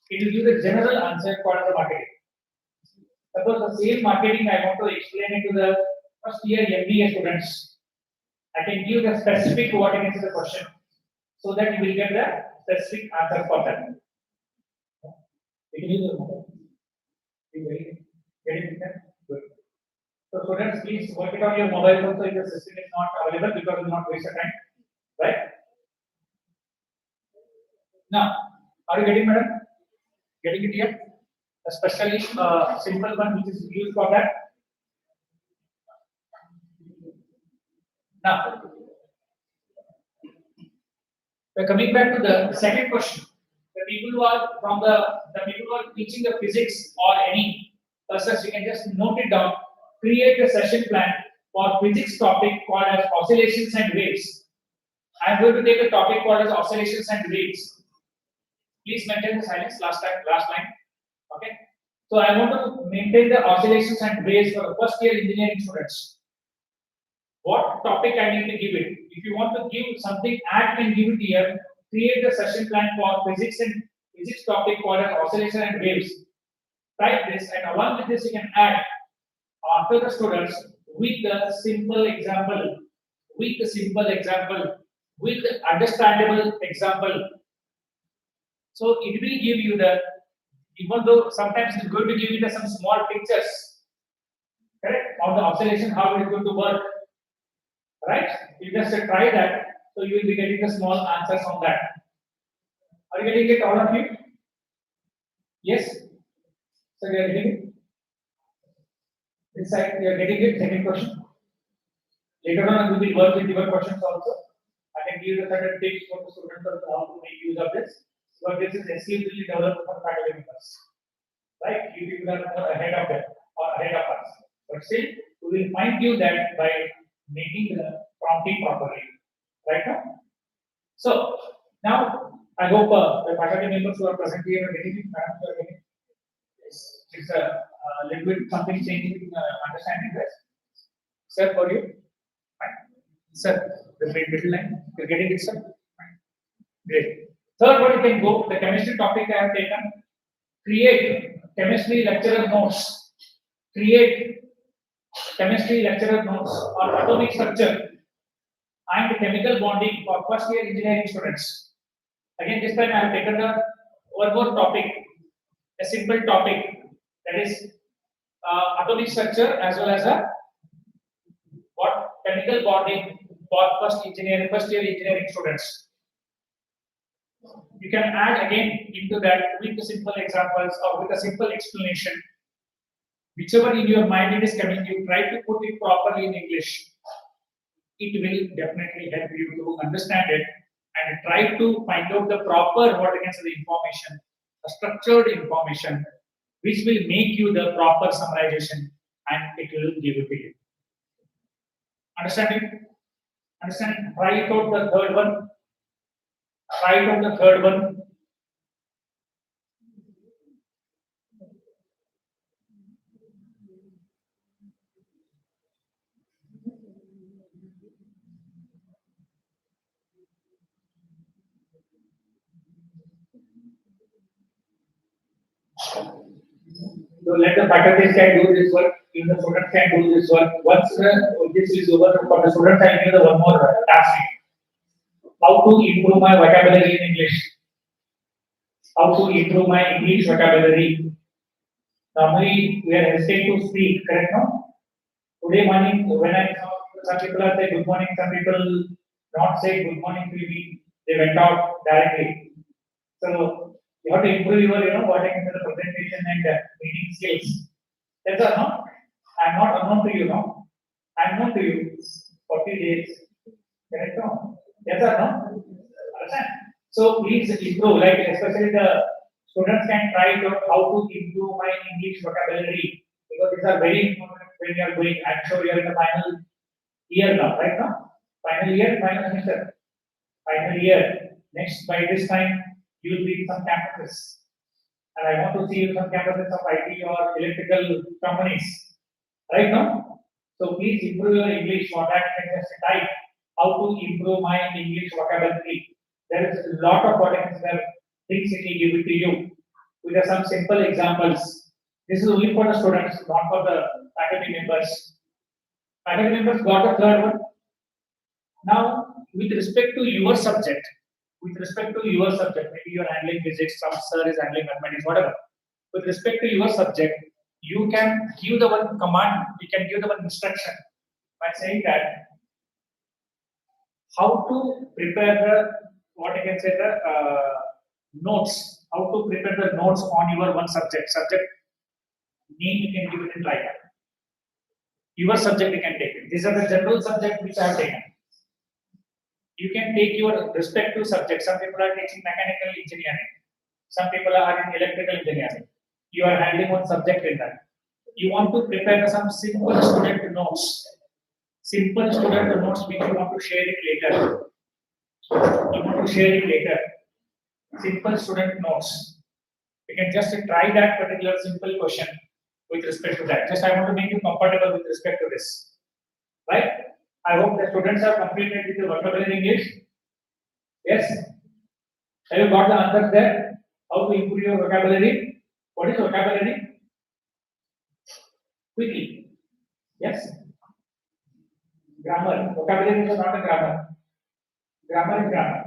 It will give the general answer called the marketing. Suppose the same marketing I want to explain it to the first year MBA students. I can give the specific what it is the question, so that you will get the specific answer for that. You can use the mobile. Get it? Good. So students, please work it on your mobile phone so if the system is not available because it will not waste your time. Right? Now, are you getting, madam? Getting it here? Especially simple one which is used for that. Now, we're coming back to the second question. The people who are people who are teaching the physics or any courses, you can just note it down. Create a session plan for physics topic called as oscillations and waves. I am going to take a topic called as oscillations and waves. Please maintain the silence last line. Okay. So I want to maintain the oscillations and waves for the first year engineering students. What topic I need to give it? If you want to give something, add and give it here. Create a session plan for physics topic called as oscillation and waves. Type this, and along with this, you can add after the students with a simple example, with understandable example. So it will give you the, even though sometimes it's going to give you some small pictures, correct, of the oscillation, how it is going to work, right? You just try that, so you will be getting the small answers on that. Are you getting it, all of you? Yes? So you are getting it? This side, you are getting it, second question. Later on, we will work with your questions also. I can give you certain tips for the students on how to make use of this. But this is exclusively developed for faculty members. Right? You people are more ahead of them or ahead of us. But still, we will fine tune that by making the prompting properly. Right now? So, now I hope the faculty members who are present here are getting it. It's a little bit something changing in understanding this. Sir, for you? Fine. Sir, the middle line, you're getting it, sir? Fine. Great. Third one, you can go. The chemistry topic I have taken. Create chemistry lecturer notes. Create chemistry lecturer notes on atomic structure and chemical bonding for first year engineering students. Again, this time I have taken one more topic, a simple topic, that is atomic structure as well as chemical bonding for first year engineering students. You can add again into that with the simple examples or with a simple explanation. Whichever in your mind it is coming, you try to put it properly in English. It will definitely help you to understand it and try to find out the proper the information, a structured information, which will make you the proper summarization and it will give it to you. Understanding? Understand? Try out the third one. Try out the third one. So let the faculty can do this work, if the students can do this work. Once this is over for the students, I give the one more task. How to improve my vocabulary in English. How to improve my English vocabulary. Normally, we are hesitant to speak, correct now? Today morning, when I saw some people are saying good morning, some people not say good morning to me, they went out directly. So, you have to improve your, what I consider presentation and meeting skills. That's all, no? I am not unknown to you, no? I am known to you 40 days. Correct, no? Yes or no? Understand? So please improve, like especially the students can try to how to improve my English vocabulary because these are very important when you are going. I'm sure you are in the final year now, right now? Final year, final semester, final year. Next, by this time, you will be in some campuses. And I want to see some campuses of IT or electrical companies, right now? So please improve your English. For that, you can just type how to improve my English vocabulary. There is a lot of potential things it will give it to you. We have some simple examples. This is only for the students, not for the faculty members. Faculty members got the third one. Now, with respect to your subject, maybe you are handling physics, some sir is handling mathematics, whatever. With respect to your subject, you can give the one command, you can give the one instruction by saying that how to prepare the what I can say the notes, how to prepare the notes on your one subject. Subject name you can give it in like that. Your subject you can take it. These are the general subject which I have taken. You can take your respective subject. Some people are teaching mechanical engineering. Some people are in electrical engineering. You are handling one subject in that. You want to prepare some simple student notes. Simple student notes which you want to share it later. Simple student notes. You can just try that particular simple question with respect to that. Just I want to make you comfortable with respect to this. Right? I hope the students are completed with the vocabulary English. Yes? Have you got the answers there? How to improve your vocabulary? What is vocabulary? Quickly. Yes? Grammar. Vocabulary is not a grammar. Grammar is grammar.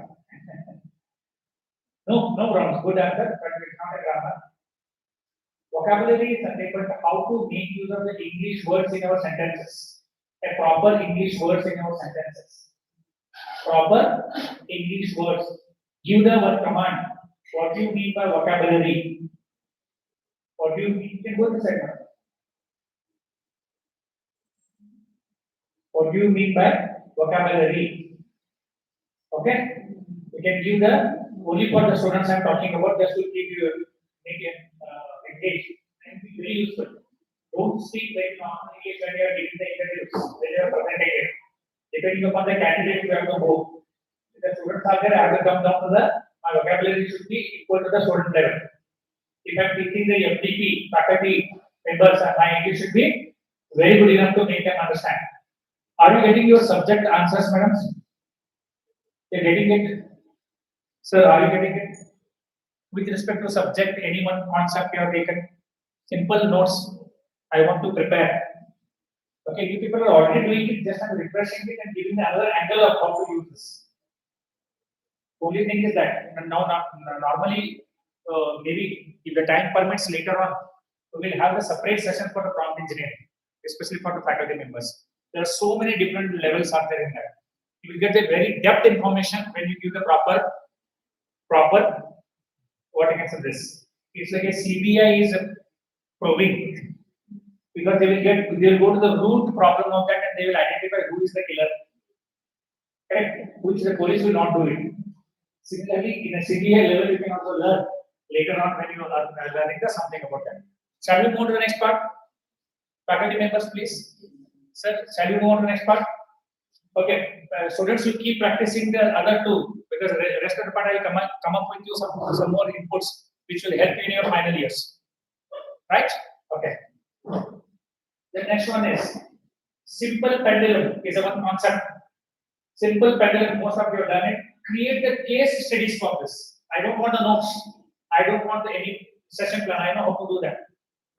No problems. Good answer, but it's not a grammar. Vocabulary is nothing but how to make use of the English words in our sentences. A proper English words in our sentences. Proper English words. Give the one command. What do you mean by vocabulary? What do you mean? You can go to the second. What do you mean by vocabulary? Okay? You can give the only for the students I am talking about, just to keep you engaged and be very useful. Don't speak very normal English when you are giving the interviews, when you are presenting it. Depending upon the candidate, you have to go. If the students are there, I have to come down to the my vocabulary should be equal to the student level. If I am teaching the FDP faculty members, my English should be very good enough to make them understand. Are you getting your subject answers, madam? You are getting it? Sir, are you getting it? With respect to subject, any one concept you have taken, simple notes I want to prepare. Okay, you people are already doing it, just I'm refreshing it and giving another angle of how to use this. Only thing is that normally, maybe if the time permits later on, we will have a separate session for the prompt engineering, especially for the faculty members. There are so many different levels are there in that. You will get a very depth information when you give the proper what I can say this. It's like a CBI is probing because they will go to the root problem of that and they will identify who is the killer. Correct? Which the police will not do it. Similarly, in a CBI level, you can also learn later on when you are learning something about that. Shall we move to the next part? Faculty members, please. Sir, shall we move on to the next part? Okay, students will keep practicing the other two because the rest of the part I will come up with you some more inputs which will help you in your final years. Right? Okay. The next one is simple pendulum is one concept. Simple pendulum, most of you have done it. Create the case studies for this. I don't want the notes. I don't want any session plan. I know how to do that.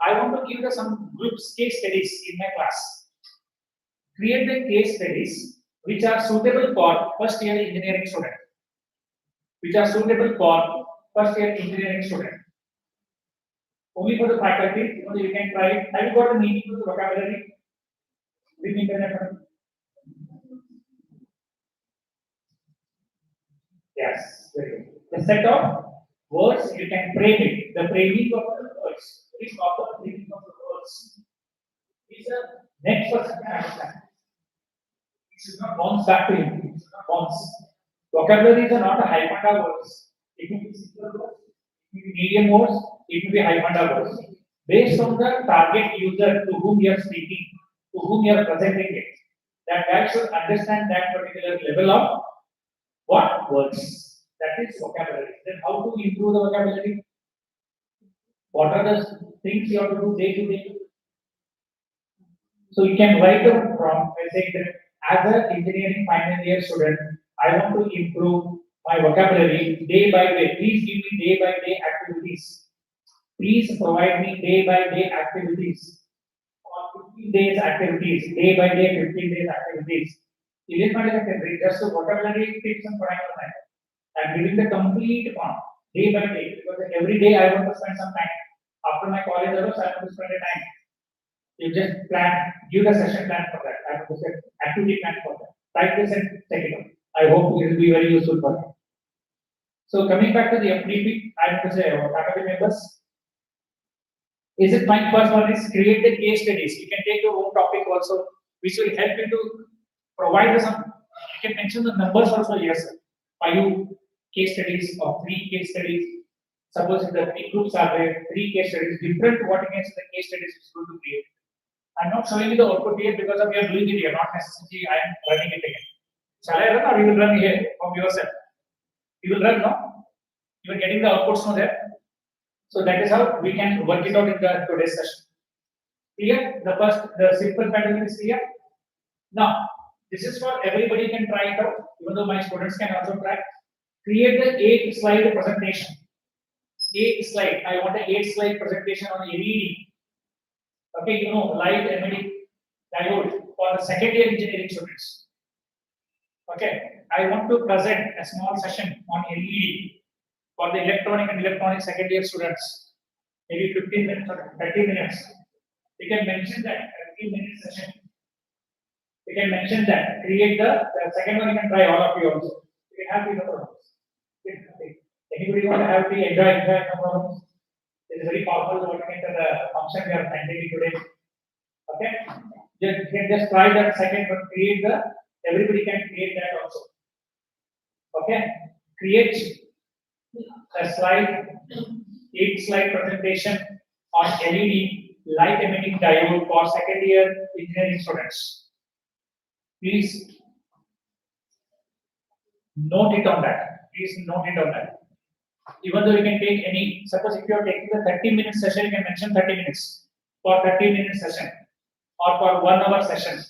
I want to give some groups case studies in my class. Create the case studies which are suitable for first year engineering student. Only for the faculty, you can try it. Have you got the meaning of the vocabulary? With internet? Yes, very good. The set of words, you can frame it. The framing of the words. Which proper framing of the words is a next person can understand. It should not bounce back to him. It should not bounce. Vocabularies are not a hyphanda words. It will be single words, it will be medium words, it will be hyphanda words. Based on the target user to whom you are speaking, to whom you are presenting it, that guy should understand that particular level of what words. That is vocabulary. Then how to improve the vocabulary? What are the things you have to do day to day? So you can write a prompt by saying that as an engineering final year student, I want to improve my vocabulary day by day. Please give me day by day activities. Please provide me day by day activities. Or 15 days activities, day by day, 15 days activities. Indian Medical can read just the vocabulary tips and parameters. I'm giving the complete one day by day because every day I want to spend some time. After my college hours, I want to spend a time. You just plan, give the session plan for that. I have to set activity plan for that. Write this and take it up. I hope it will be very useful for you. So coming back to the FDP, I have to say about faculty members. Is it fine? First one is create the case studies. You can take your own topic also, which will help you to provide some. You can mention the numbers also. Yes, 5 case studies or 3 case studies. Suppose if the 3 groups are there, 3 case studies, different what against the case studies is going to create. I'm not showing you the output here because of you are doing it here, not necessarily I am running it again. Shall I run or you will run here from yourself? You will run, no? You are getting the outputs from there. So that is how we can work it out in the today's session. Clear? The simple pattern is clear. Now, this is for everybody can try it out, even though my students can also try. Create the 8-slide presentation. 8 slide. I want an 8-slide presentation on LED. Okay, you know, light emitting diode for the second year engineering students. Okay, I want to present a small session on LED for the electronic and electronic second year students. Maybe 15 minutes or 30 minutes. You can mention that 30-minute session. You can mention that. Create the second one. You can try all of you also. You can have the problems. Anybody want to have the enjoy no problems? It is very powerful working into the function we are finding today. Okay, you can just try that second one. Create the. Everybody can create that also. Okay, create a slide, 8-slide presentation on LED light emitting diode for second year engineering students. Please note it on that. Please note it on that. Even though you can take any, suppose if you are taking the 30-minute session, you can mention 30 minutes for 30-minute session or for 1 hour session.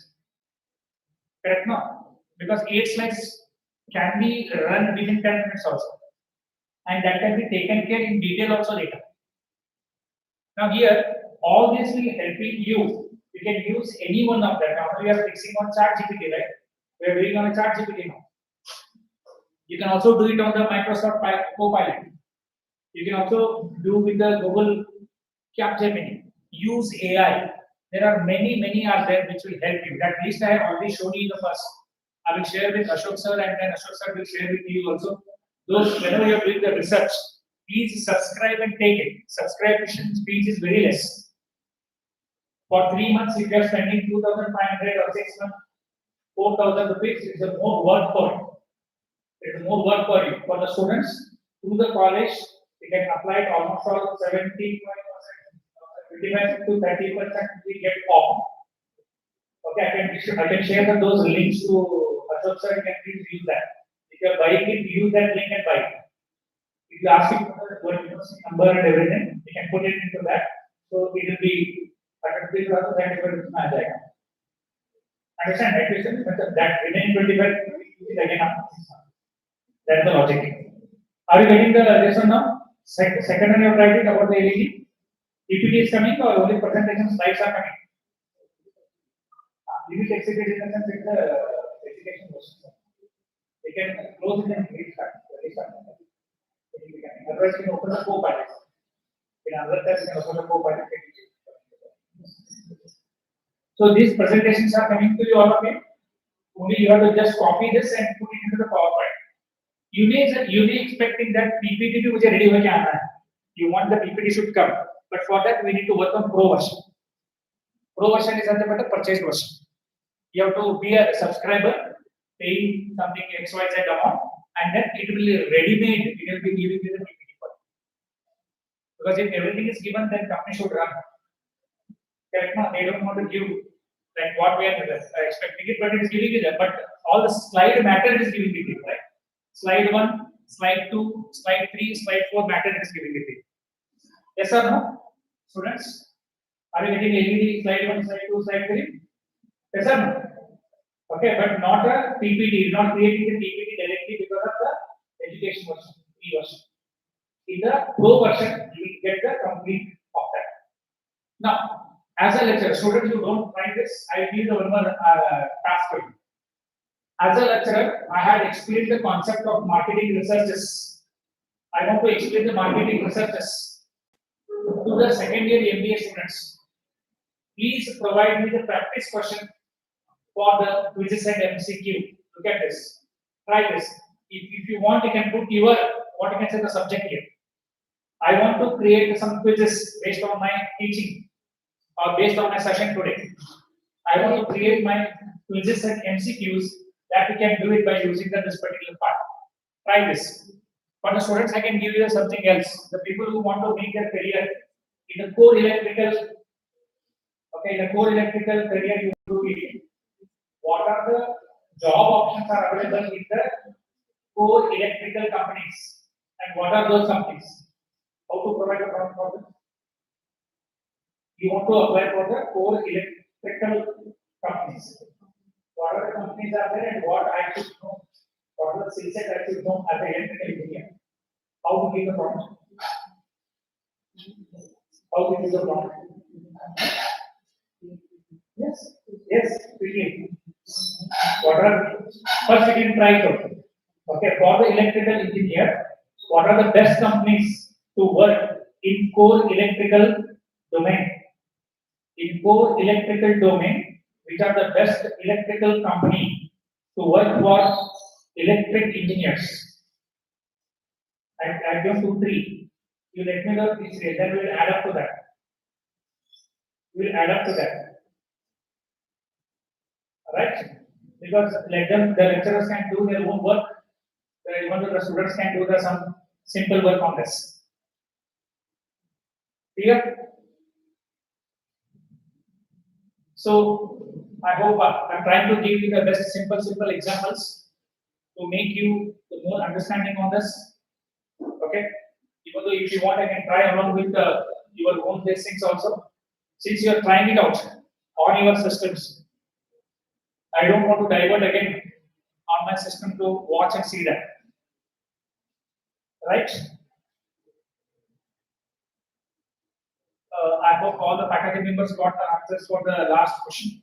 Correct? No? Because 8 slides can be run within 10 minutes also. And that can be taken care in detail also later. Now here, all this will helping you. You can use any one of them. Now we are fixing on ChatGPT, right? We are doing on a ChatGPT now. You can also do it on the Microsoft Copilot. You can also do with the Google Capgemini. Use AI. There are many are there which will help you. That list I have already shown you in the first. I will share with Ashok sir and then Ashok sir will share with you also. Those whenever you are doing the research, please subscribe and take it. Subscription fees is very less. For 3 months, if you are spending 2,500 or 6 months, 4,000 rupees, it's a more work for you. It's more work for you. For the students, through the college, you can apply it almost all 75%, 25 to 30% we get off. Okay, I can share those links to Ashok sir, you can please use that. If you are buying it, use that link and buy it. If you ask it for the number and everything, you can put it into that. So it will be understand right? That remaining 25 again. That is the logic. Are you getting the lesson now? Second one you have tried it about the LED. PPT is coming or only presentation slides are coming? Limit executed in the sense it's the education question. You can close it and restart. Otherwise, you can open the Copilot. In other tests, you can open the Copilot. So these presentations are coming to you all of you. Only you have to just copy this and put it into the PowerPoint. You may expecting that PPT to be ready ho jana hai. You want the PPT should come, but for that we need to work on Pro version. Pro version is nothing but a purchased version. You have to be a subscriber, paying something XYZ amount, and then it will be ready-made. It will be giving you the PPT for you. Because if everything is given, then company should run. Correct? No, they don't want to give like what we are expecting it, but it is giving you that. But all the slide matter is giving it, right? Slide 1, slide 2, slide 3, slide 4 matter is giving it. Yes or no? Students? Are you getting LED slide 1, slide 2, slide 3? Yes or no? Okay, but not a PPT, not creating the PPT directly because of the education version, E version. In the Pro version, you will get the complete of that. Now, as a lecturer, students who don't find this, I give the one more task for you. As a lecturer, I had explained the concept of marketing researches. I want to explain the marketing researches to the second year MBA students. Please provide me the practice question for the quizzes and MCQ. Look at this. Try this. If you want, you can put your what you can say the subject here. I want to create some quizzes based on my teaching or based on my session today. I want to create my quizzes and MCQs that we can do it by using this particular part. Try this. For the students, I can give you something else. The people who want to make their career in the core electrical, okay, in the core electrical career, you do it. What are the job options are available in the core electrical companies, and what are those companies? How to provide a product for them? You want to apply for the core electrical companies. What are the companies are there and what I should know? What are the skill set I should know as an electrical engineer? How to give the prompt? How to give the prompt? Yes, yes, quickly. What are first we can try to. Okay, for the electrical engineer, what are the best companies to work in core electrical domain? In core electrical domain, which are the best electrical company to work for electric engineers? I give 2, 3. You let me know these three, then we'll add up to that. We'll add up to that. Right? Because let them, the lecturers can do their own work, even though the students can do some simple work on this. Clear? So I hope I'm trying to give you the best simple examples to make you the more understanding on this. Okay? Even though if you want, I can try along with your own these things also. Since you are trying it out on your systems, I don't want to divert again on my system to watch and see that. Right? I hope all the faculty members got the answers for the last question.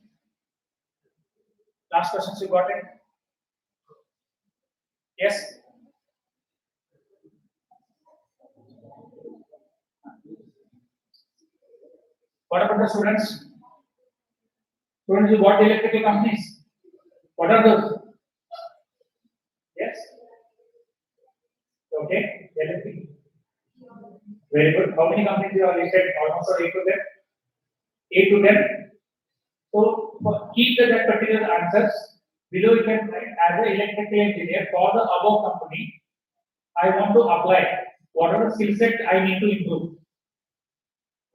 Last questions you got it? Yes? What about the students? Students, you got electrical companies. What are those? Yes? Okay, electrical. Very good. How many companies you are listed? Almost 8 to 10. 8 to 10. So keep that particular answers. Below you can write as an electrical engineer for the above company. I want to apply. What are the skill set I need to improve?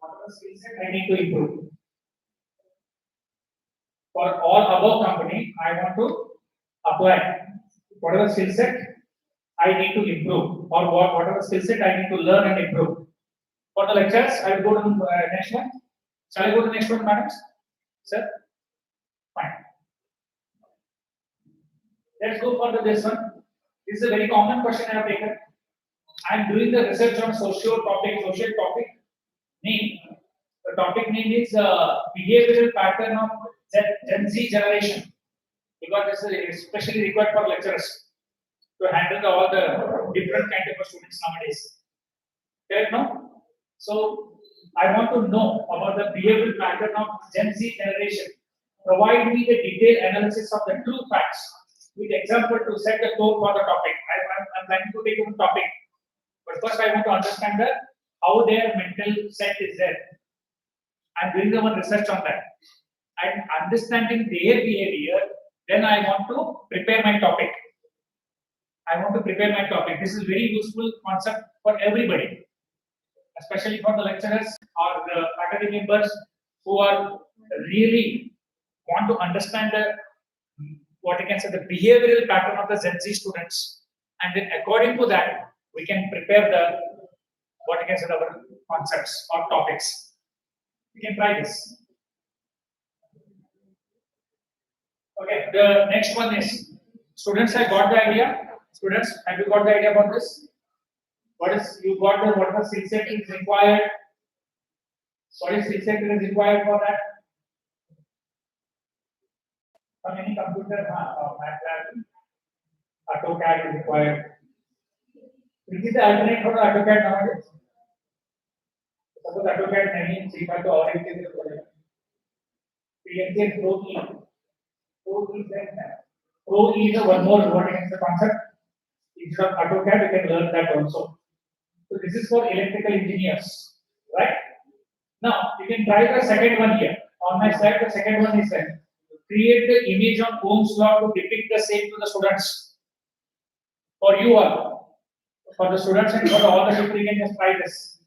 What are the skill set I need to improve? For all above company, I want to apply. What are the skill set I need to improve? Or what are the skill set I need to learn and improve? For the lectures, I will go to the next one. Shall I go to the next one, madam? Sir? Fine. Let's go for this one. This is a very common question I have taken. I am doing the research on social topic. Name. The topic name is behavioral pattern of Gen Z generation. Because this is especially required for lecturers to handle all the different kind of students nowadays. Correct, no? So I want to know about the behavioral pattern of Gen Z generation. Provide me the detailed analysis of the true facts with example to set the tone for the topic. I'm planning to take on topic, but first I want to understand how their mental set is there. I'm doing the one research on that. And understanding their behavior, then I want to prepare my topic. I want to prepare my topic. This is very useful concept for everybody, especially for the lecturers or the faculty members who are really want to understand the what you can say the behavioral pattern of the Gen Z students, and then according to that we can prepare the what you can say our concepts or topics. We can try this. Okay, the next one is students have got the idea. Students, have you got the idea about this? What is you got the what the skill set is required? What is skill set is required for that? From any computer, MATLAB, AutoCAD is required. Which is the alternate for the AutoCAD nowadays? Suppose AutoCAD नहीं सीखा तो और एक चीज बोलेगा. PNC and Pro E. Pro E is Pro E is a one more what is the concept. Instead of AutoCAD, you can learn that also. So this is for electrical engineers, right? Now you can try the second one here. On my side, the second one is that create the image on Ohm's law to depict the same to the students. For you all, for the students and for all the people, you can just try this.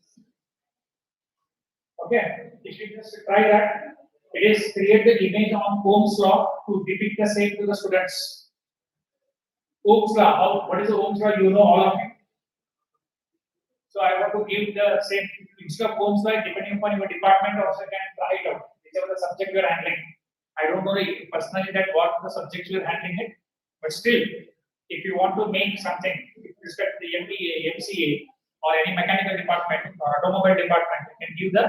Okay, if you just try that, it is create the image on Ohm's law to depict the same to the students. Ohm's law, what is the Ohm's law? You know all of it. So I want to give the same instead of Ohm's law, depending upon your department, also can try it out, whichever the subject you are handling. I don't know personally that what the subject you are handling it, but still, if you want to make something with respect to the MBA, MCA, or any mechanical department or automobile department, you can give the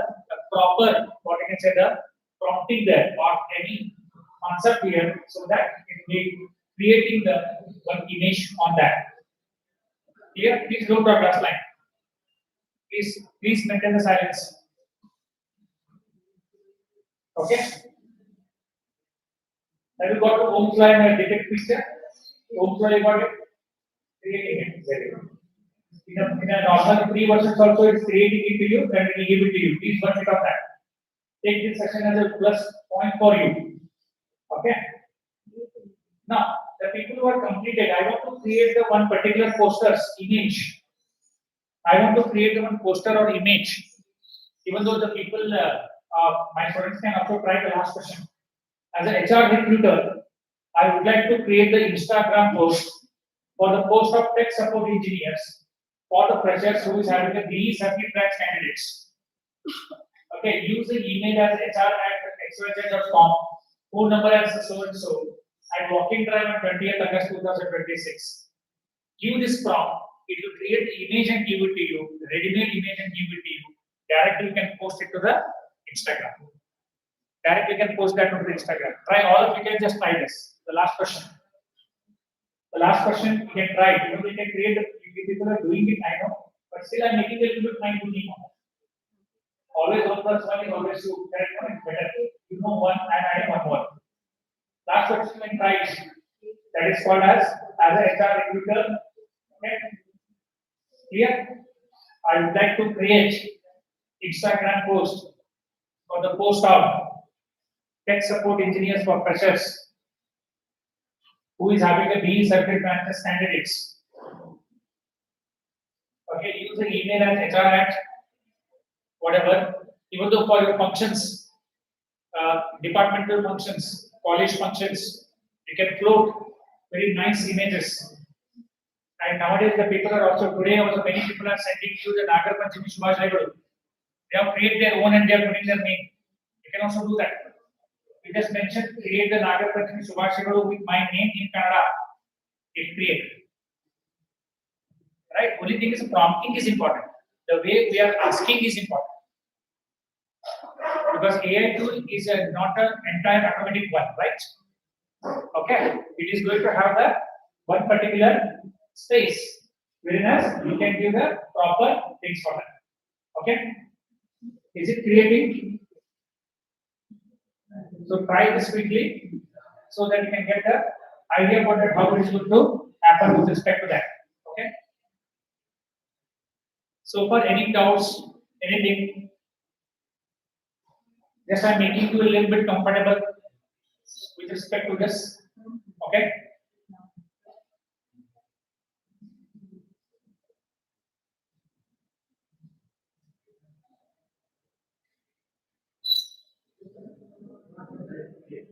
proper, what I can say, the prompting there or any concept here, so that you can be creating the one image on that. Here, please go to our class line. Please maintain the silence. Okay. Have you got the Ohm's law and detect picture? Ohm's law, you got it? Creating it. Very good. In a normal 3 versions also, it's creating it to you, then it will give it to you. Please work it on that. Take this session as a plus point for you. Okay. Now, the people who are completed, I want to create the one particular poster's image. I want to create the one poster or image. Even though the people, my students can also try the last question. As an HR recruiter, I would like to create the Instagram post for the post of tech support engineers for the freshers who is having a BE certificate candidates. Okay, use the email as hr@xyz.com, phone number as so and so, and walking drive on 20th August 2026. Give this prompt, it will create the image and give it to you, ready-made image and give it to you. Directly you can post it to the Instagram. Directly you can post that to the Instagram. Try all of you can just try this. The last question. The last question you can try. You know, you can create. People are doing it, I know, but still I'm making a little bit fine tuning on it. Always 1 plus 1 is always 2. Correct one is better. You know one and adding one more. Last question you can try. That is called as a HR recruiter. Okay. Here, I would like to create Instagram post for the post of tech support engineers for freshers who is having a BE certificate branches candidates. Okay, use the email as HR at whatever. Even though for your functions, departmental functions, college functions, you can float very nice images. And nowadays the people are also today also many people are sending you the Nagar Panchami Subhash Naidu. They have created their own and they are putting their name. You can also do that. You just mention create the Nagar Panchami Subhash Naidu with my name in Kannada. It create. Right? Only thing is prompting is important. The way we are asking is important. Because AI tool is not an entire automatic one, right? Okay. It is going to have the one particular space whereas you can give the proper things for that. Okay. Is it creating? So try this quickly so that you can get the idea about that, how it is going to happen with respect to that. Okay. So for any doubts, anything, just I'm making you a little bit comfortable with respect to this. Okay.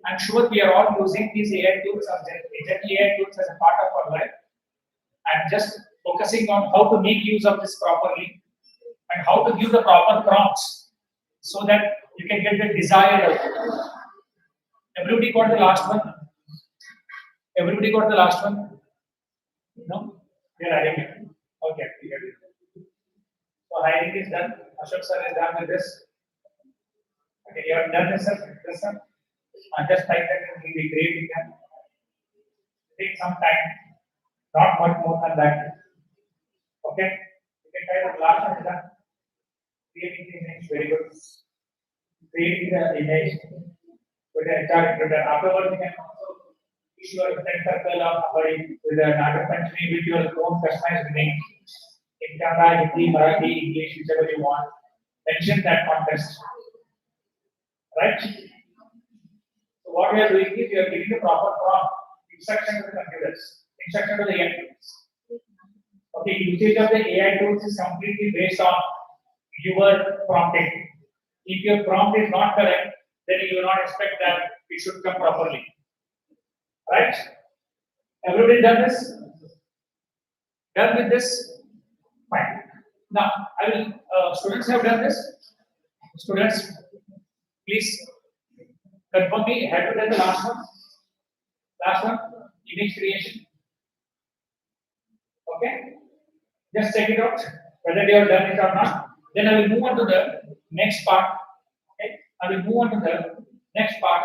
I'm sure we are all using these AI tools or Gen AI tools as a part of our life. I'm just focusing on how to make use of this properly and how to give the proper prompts so that you can get the desired output. Everybody got the last one? Everybody got the last one? No? We are adding it. Okay, we got it. So hiring is done. Ashok sir is done with this. Okay, you have done this, sir. This, sir. Just type that in the grade we can. Take some time. Not much more than that. Okay? You can type the last one is done. Creating the image, very good. Creating the image with the entire printer. Afterwards, you can also issue a print circle of somebody with an other country with your own customized name. In Kannada, Hindi, Marathi, English, whichever you want. Mention that context. Right? So what we are doing is we are giving the proper prompt, instruction to the computers, instruction to the AI tools. Okay, usage of the AI tools is completely based on your prompting. If your prompt is not correct, then you will not expect that it should come properly. Right? Everybody done this? Done with this? Fine. Now, I will. Students have done this. Students, please confirm me. Have you done the last one? Last one, image creation. Okay. Just check it out whether you have done it or not. Then I will move on to the next part. Okay. I will move on to the next part.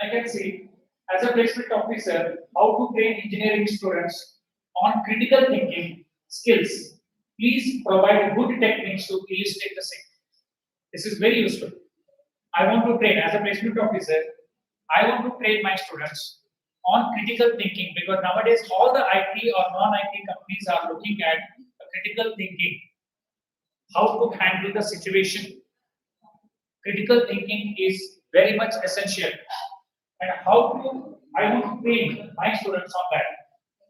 I can see as a placement officer how to train engineering students on critical thinking skills. Please provide good techniques to illustrate the same. This is very useful. I want to train as a placement officer. I want to train my students on critical thinking because nowadays all the IT or non-IT companies are looking at critical thinking, how to handle the situation. Critical thinking is very much essential. And how to, I want to train my students on that.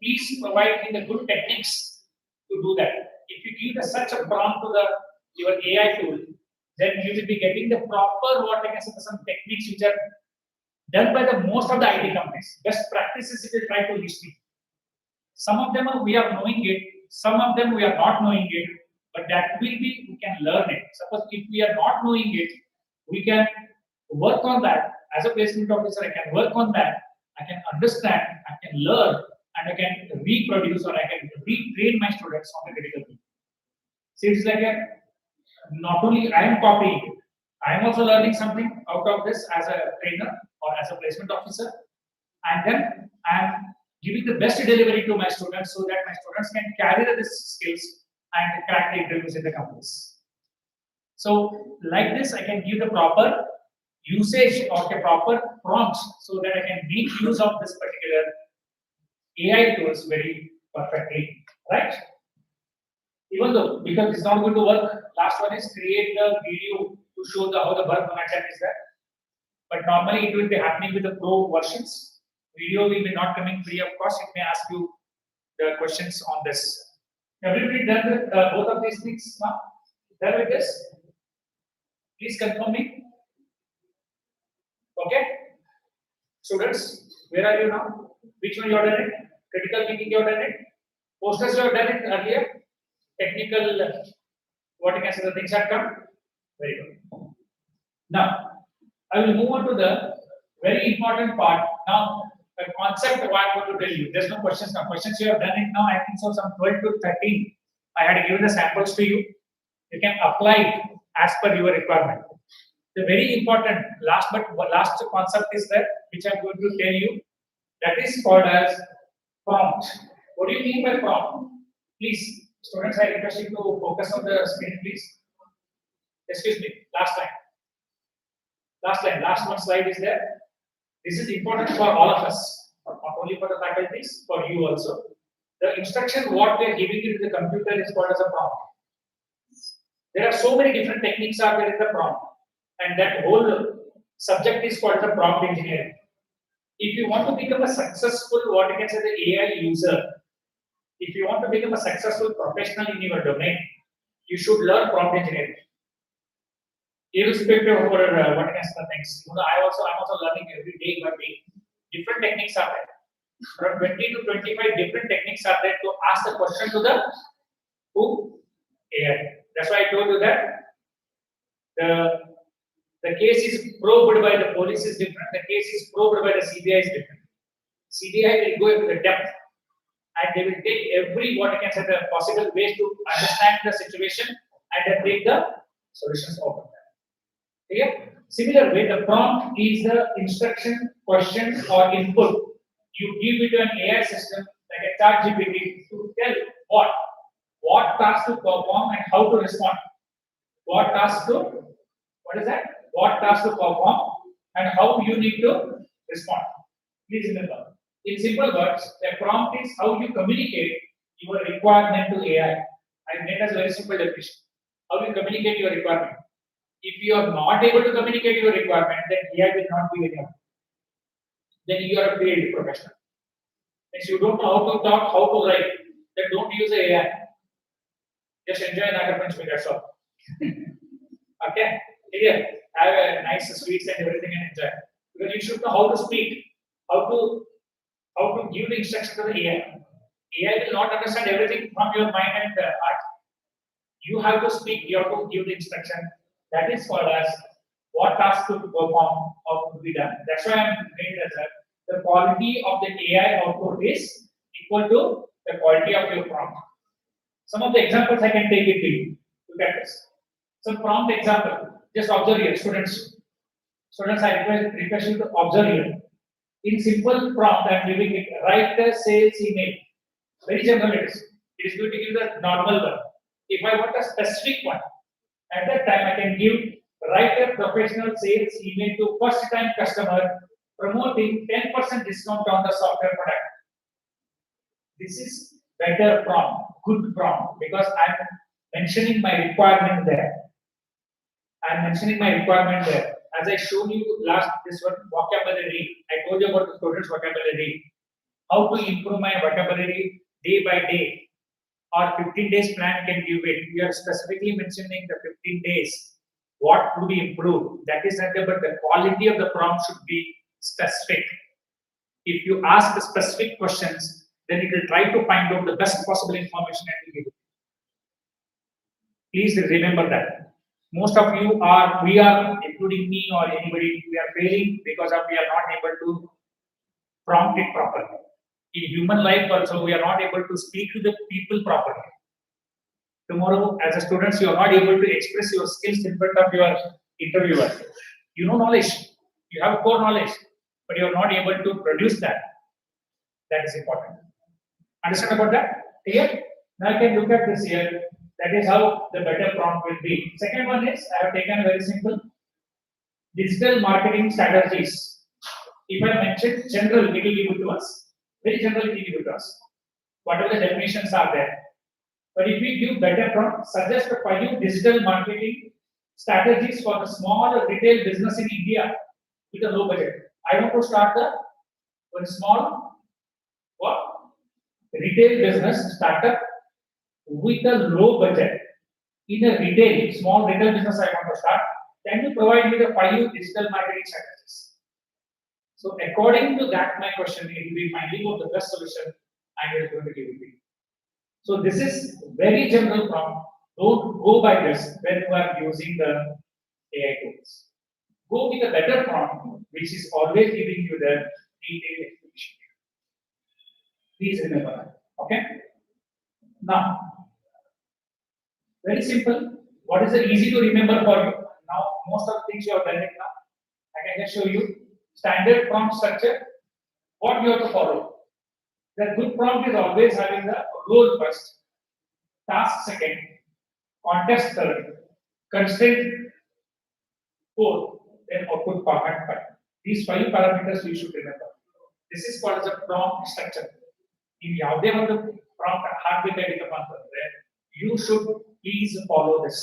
Please provide me the good techniques to do that. If you give such a prompt to your AI tool, then you will be getting the proper what I can say some techniques which are done by the most of the IT companies. Best practices you will try to list it. Some of them we are knowing it, some of them we are not knowing it, but that will be we can learn it. Suppose if we are not knowing it, we can work on that. As a placement officer, I can work on that. I can understand, I can learn, and I can reproduce or I can retrain my students on the critical thinking. So it's like a not only I am copying it, I am also learning something out of this as a trainer or as a placement officer, and then I am giving the best delivery to my students so that my students can carry these skills and crack the interviews in the companies. So, like this, I can give the proper usage or the proper prompts so that I can make use of this particular AI tools very perfectly, right? Even though, because it's not going to work, last one is create the video to show how the work connection is there. But normally it will be happening with the pro versions. Video will be not coming free of cost. It may ask you the questions on this. Everybody done with both of these things now? Done with this? Please confirm me. Okay? Students, where are you now? Which one you have done it? Critical thinking you have done it? Posters you have done it earlier? Technical, what you can say, the things have come? Very good. Now, I will move on to the very important part. Now, the concept of what I'm going to tell you. There's no questions now. Questions you have done it now, I think so, some 12 to 13. I had given the samples to you. You can apply it as per your requirement. The very important last concept is that which I'm going to tell you. That is called as prompt. What do you mean by prompt? Please, students, I request you to focus on the screen, please. Excuse me, last line, last one slide is there. This is important for all of us, not only for the faculties, for you also. The instruction what we are giving it to the computer is called as a prompt. There are so many different techniques are there in the prompt, and that whole subject is called the prompt engineering. If you want to become a successful, what you can say, the AI user, if you want to become a successful professional in your domain, you should learn prompt engineering. irrespective of what kind of things. I'm also learning every day by day. Different techniques are there. From 20 to 25 different techniques are there to ask the question to the who? AI. That's why I told you that the case is probed by the police is different, the case is probed by the CBI is different. CBI will go into the depth and they will take every what I can say the possible ways to understand the situation and then take the solutions out of that. Okay? Similar way, the prompt is the instruction, question, or input. You give it to an AI system like a ChatGPT to tell what task to perform and how to respond. What task to perform and how you need to respond. Please remember. In simple words, the prompt is how you communicate your requirement to AI. I made as a very simple definition. How you communicate your requirement. If you are not able to communicate your requirement, then AI will not be enough. Then you are a failed professional. If you don't know how to talk, how to write, then don't use the AI. Just enjoy Nagar Panchami, that's all. Okay? Here, have a nice sweets and everything and enjoy. Because you should know how to speak, how to give the instruction to the AI. AI will not understand everything from your mind and heart. You have to speak, you have to give the instruction. That is called as what task to perform or to be done. That's why I'm saying that the quality of the AI output is equal to the quality of your prompt. Some of the examples I can take it to you. Look at this. Some prompt example. Just observe here, students. Students, I request you to observe here. In simple prompt, I am giving it write a sales email. Very general it is. It is going to give the normal one. If I want a specific one, at that time I can give write a professional sales email to first time customer promoting 10% discount on the software product. This is better prompt, good prompt, because I am mentioning my requirement there. I am mentioning my requirement there. As I showed you last this one vocabulary, I told you about the students' vocabulary. How to improve my vocabulary day by day. Or 15 days plan can give it. We are specifically mentioning the 15 days. What to be improved? That is nothing but the quality of the prompt should be specific. If you ask the specific questions, then it will try to find out the best possible information and give it. Please remember that. Most of you we are, including me or anybody, we are failing because we are not able to prompt it properly. In human life also, we are not able to speak to the people properly. Tomorrow, as a student, you are not able to express your skills in front of your interviewer. You know knowledge, you have core knowledge, but you are not able to produce that. That is important. Understand about that? Clear? Now you can look at this here. That is how the better prompt will be. Second one is, I have taken a very simple digital marketing strategies. If I mention general, it will give it to us. Very general, it will give it to us. Whatever the definitions are there. But if we give better prompt, suggest 5 digital marketing strategies for the small retail business in India with a low budget. I want to start one small retail business startup with a low budget in a small retail business I want to start. Can you provide me the 5 digital marketing strategies? So according to that, my question it will be finding out the best solution I will going to give it to you. So this is very general prompt. Don't go by this when you are using the AI tools. Go with a better prompt, which is always giving you the detailed explanation. Please remember that. Okay? Now, very simple. What is the easy to remember for you? Now, most of the things you have done it now. I can just show you standard prompt structure. What you have to follow. The good prompt is always having the role first, task second, context third, constraint fourth, then output format 5. These 5 parameters you should remember. This is called as a prompt structure. In ಯಾವುದೇ ಒಂದು prompt ಹಾಕಬೇಕಾಗಿತ್ತಪ್ಪ ಅಂತಂದ್ರೆ you should please follow this.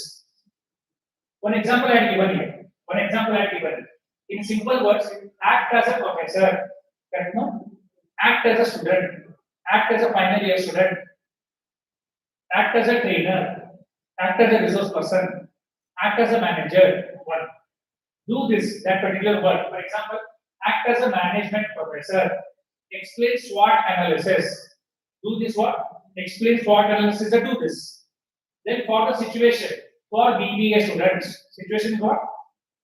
One example I have given here. In simple words, act as a professor, correct? No? Act as a student, act as a final year student, act as a trainer, act as a resource person, act as a manager, one. Do this, that particular work. For example, act as a management professor, explain SWOT analysis. Do this what? Explain SWOT analysis and do this. Then for the situation, for BBA students, situation is what?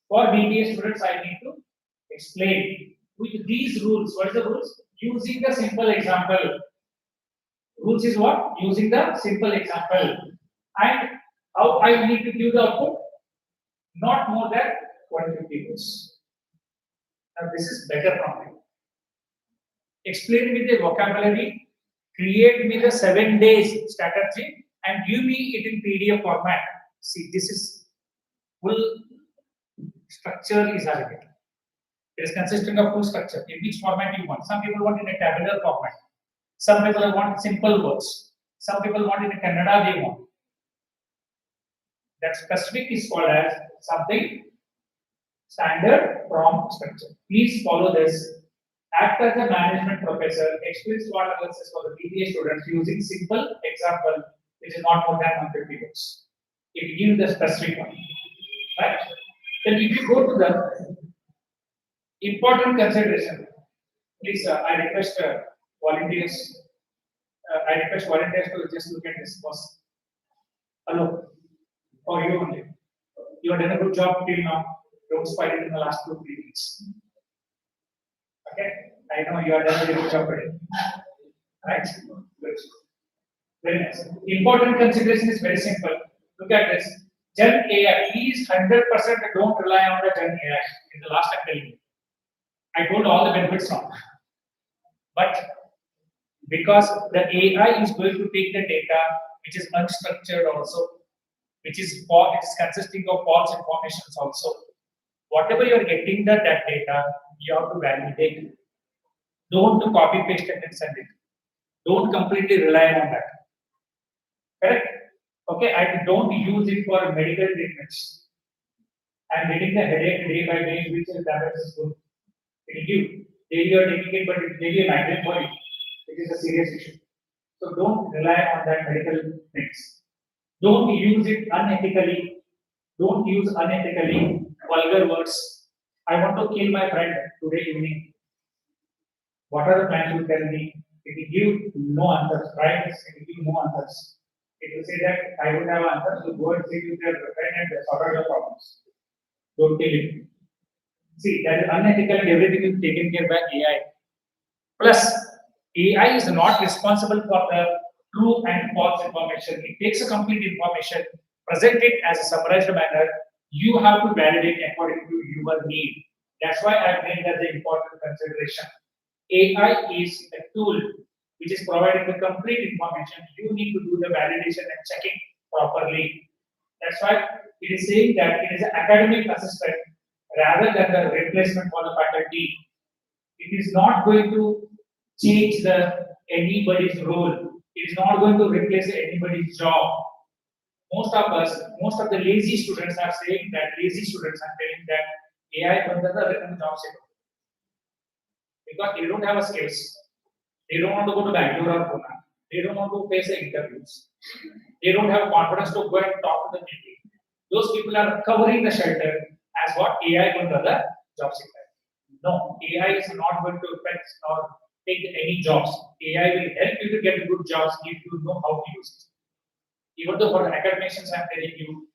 For BBA students, I need to explain with these rules. What is the rules? Using the simple example. Rules is what? Using the simple example. And how I need to give the output? Not more than 150 words. Now this is better from me. Explain me the vocabulary, create me the 7 days strategy, and give me it in PDF format. See, this is full structure is having it. It is consisting of full structure. In which format you want? Some people want in a tabular format. Some people want simple words. Some people want in a Kannada they want. That specific is called as something standard prompt structure. Please follow this. Act as a management professor. Explain SWOT analysis for the BBA students using simple example, which is not more than 150 words. If you give the specific one, right? Then if you go to the important consideration, please, I request volunteers. I request volunteers to just look at this first. Hello, for you only. You have done a good job till now. Don't spoil it in the last 2-3 weeks. Okay, I know you are done a very good job already. Right? Good. Very nice. Important consideration is very simple. Look at this. Gen AI. Please 100% don't rely on the Gen AI. In the last I'm telling you. I told all the benefits now. But because the AI is going to take the data which is unstructured also, which is consisting of false informations also. Whatever you are getting that data, you have to validate it. Don't copy paste it and send it. Don't completely rely on that. Correct? Okay, I don't use it for medical treatments. I'm getting the headache day by day, which is that is good. It will give. Daily you are taking it, but it may be a migraine for you. It is a serious issue. So don't rely on that medical things. Don't use it unethically. Don't use unethically vulgar words. I want to kill my friend today evening. What are the plans you tell me? It will give no answers, right? It will give no answers. It will say that I don't have answers, so go and sit with your friend and sort out your problems. Don't kill it. See, that is unethical and everything is taken care by AI. Plus, AI is not responsible for the true and false information. It takes a complete information, present it as a summarized manner. You have to validate according to your need. That's why I made that the important consideration. AI is a tool which is providing the complete information. You need to do the validation and checking properly. That's why it is saying that it is an academic assistant rather than the replacement for the faculty. It is not going to change anybody's role. It is not going to replace anybody's job. Most of the lazy students are saying that telling that AI is the job sector. Because they don't have a skills. They don't want to go to Bangalore or Pune. They don't want to face the interviews. They don't have confidence to go and talk to the people. Those people are covering the shelter as what AI will do the job sector. No, AI is not going to affect or take any jobs. AI will help you to get good jobs if you know how to use it. Even though for the academicians, I'm telling you,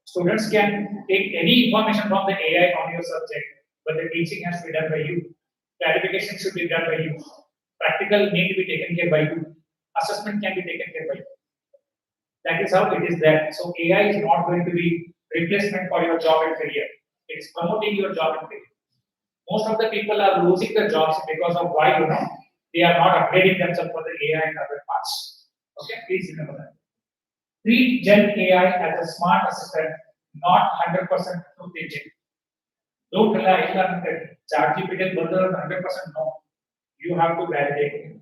students can take any information from the AI on your subject, but the teaching has to be done by you. Clarification should be done by you. Practical need to be taken care by you. Assessment can be taken care by you. That is how it is there. So AI is not going to be replacement for your job and career. It is promoting your job and career. Most of the people are losing their jobs because of why they are not upgrading themselves for the AI and other parts. Okay, please remember that. Treat Gen AI as a smart assistant, not 100% truth engine. Don't rely on ChatGPT 100% no. You have to validate it.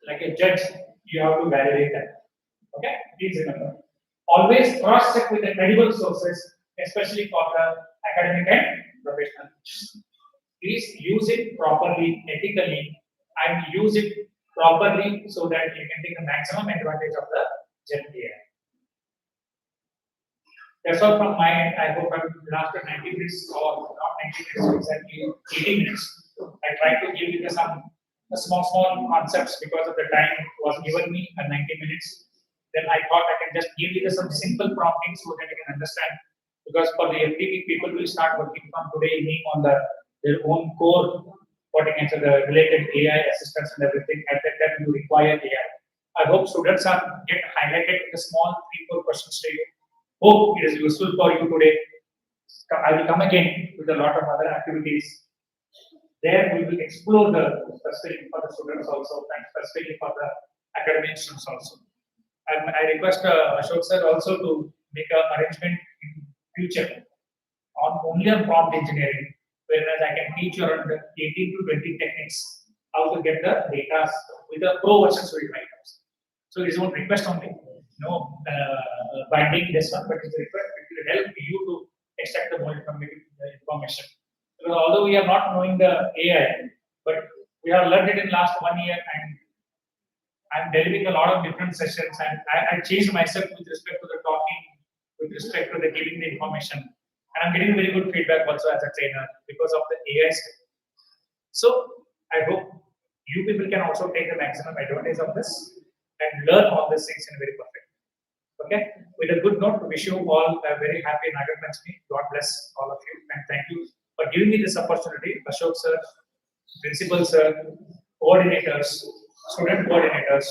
Like a judge, you have to validate that. Okay, please remember. Always cross-check with the credible sources, especially for the academic and professional. Please use it properly, ethically, and use it properly so that you can take the maximum advantage of the Gen AI. That's all from my end. I hope I've lasted 90 minutes or not 90 minutes, exactly 80 minutes. I tried to give you some small concepts because of the time was given me 90 minutes. Then I thought I can just give you some simple prompting so that you can understand. Because for the FTP, people will start working from today evening on their own core, putting into the related AI assistance and everything. At that time, you require AI. I hope students are get highlighted with a small 3-4 questions to you. Hope it is useful for you today. I will come again with a lot of other activities. There we will explore the specifically for the students also and specifically for the academic students also. And I request Ashok sir also to make an arrangement in future on only on prompt engineering, whereas I can teach you around 18 to 20 techniques how to get the data with the pro versions will write. So this is one request only, no binding this one, but it's a request. It will help you to extract the more information. Because although we are not knowing the AI, but we have learned it in last 1 year, and I'm delivering a lot of different sessions, and I changed myself with respect to the talking, with respect to the giving the information, and I'm getting very good feedback also as a trainer because of the AI stuff. So I hope you people can also take the maximum advantage of this and learn all these things in very perfect. Okay, with a good note, wish you all a very happy Nagar Panchami. God bless all of you, and thank you for giving me this opportunity, Ashok sir, principal sir, coordinators, student coordinators,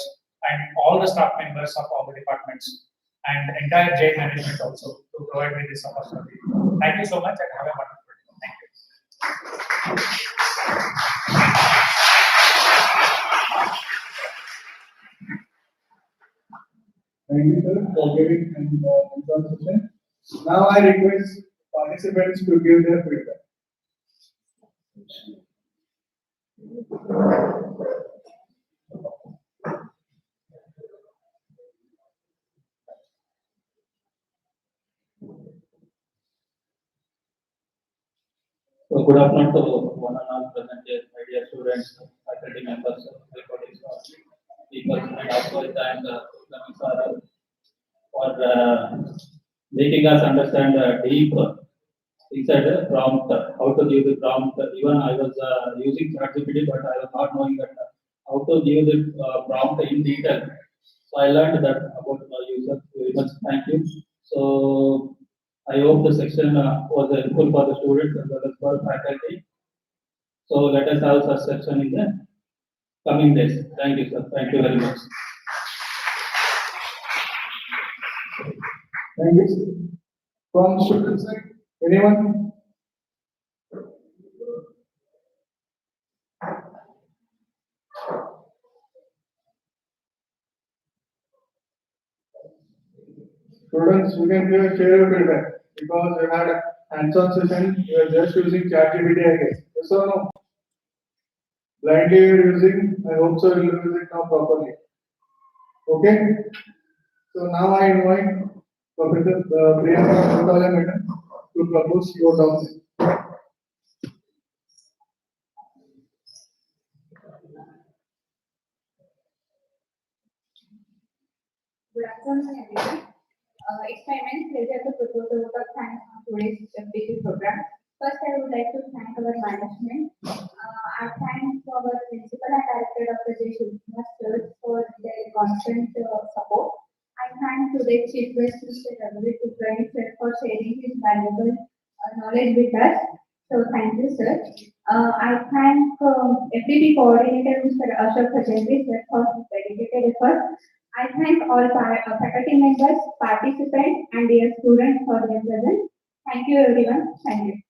and all the staff members of all the departments, and entire J management also to provide me this opportunity. Thank you so much, and have a wonderful day. Thank you. Thank you, sir, for giving an session. Now I request participants to give their feedback. So good afternoon to one and all present here, my dear students, faculty members, recording staff, speakers, and also I thank Programming for making us understand deep inside the prompt, how to give the prompt. Even I was using ChatGPT, but I was not knowing that how to give the prompt in detail. So I learned that about my user. Very much thank you. So I hope the section was helpful for the students as well as for faculty. So let us have such section in the coming days. Thank you, sir. Thank you very much. Thank you, sir. From student side, anyone? Students, you can share your feedback because you had a hands-on session. You are just using ChatGPT, I guess. Yes or no? Blindly you are using. I hope so. You will use it now properly. Okay. So now I invite Professor Priyanka Madam to propose your topic. Good afternoon, everyone. It's my immense pleasure to propose a vote of thanks on today's FTP program. First, I would like to thank our management. I thank our principal and director Dr. J. Shubham sir for their constant support. I thank today's chief guest Mr. Raghuvi Kulkarni sir for sharing his valuable knowledge with us. So thank you, sir. I thank FTP coordinator Mr. Ashok Khajandi sir for his dedicated effort. I thank all faculty members, participants, and dear students for their presence. Thank you, everyone. Thank you.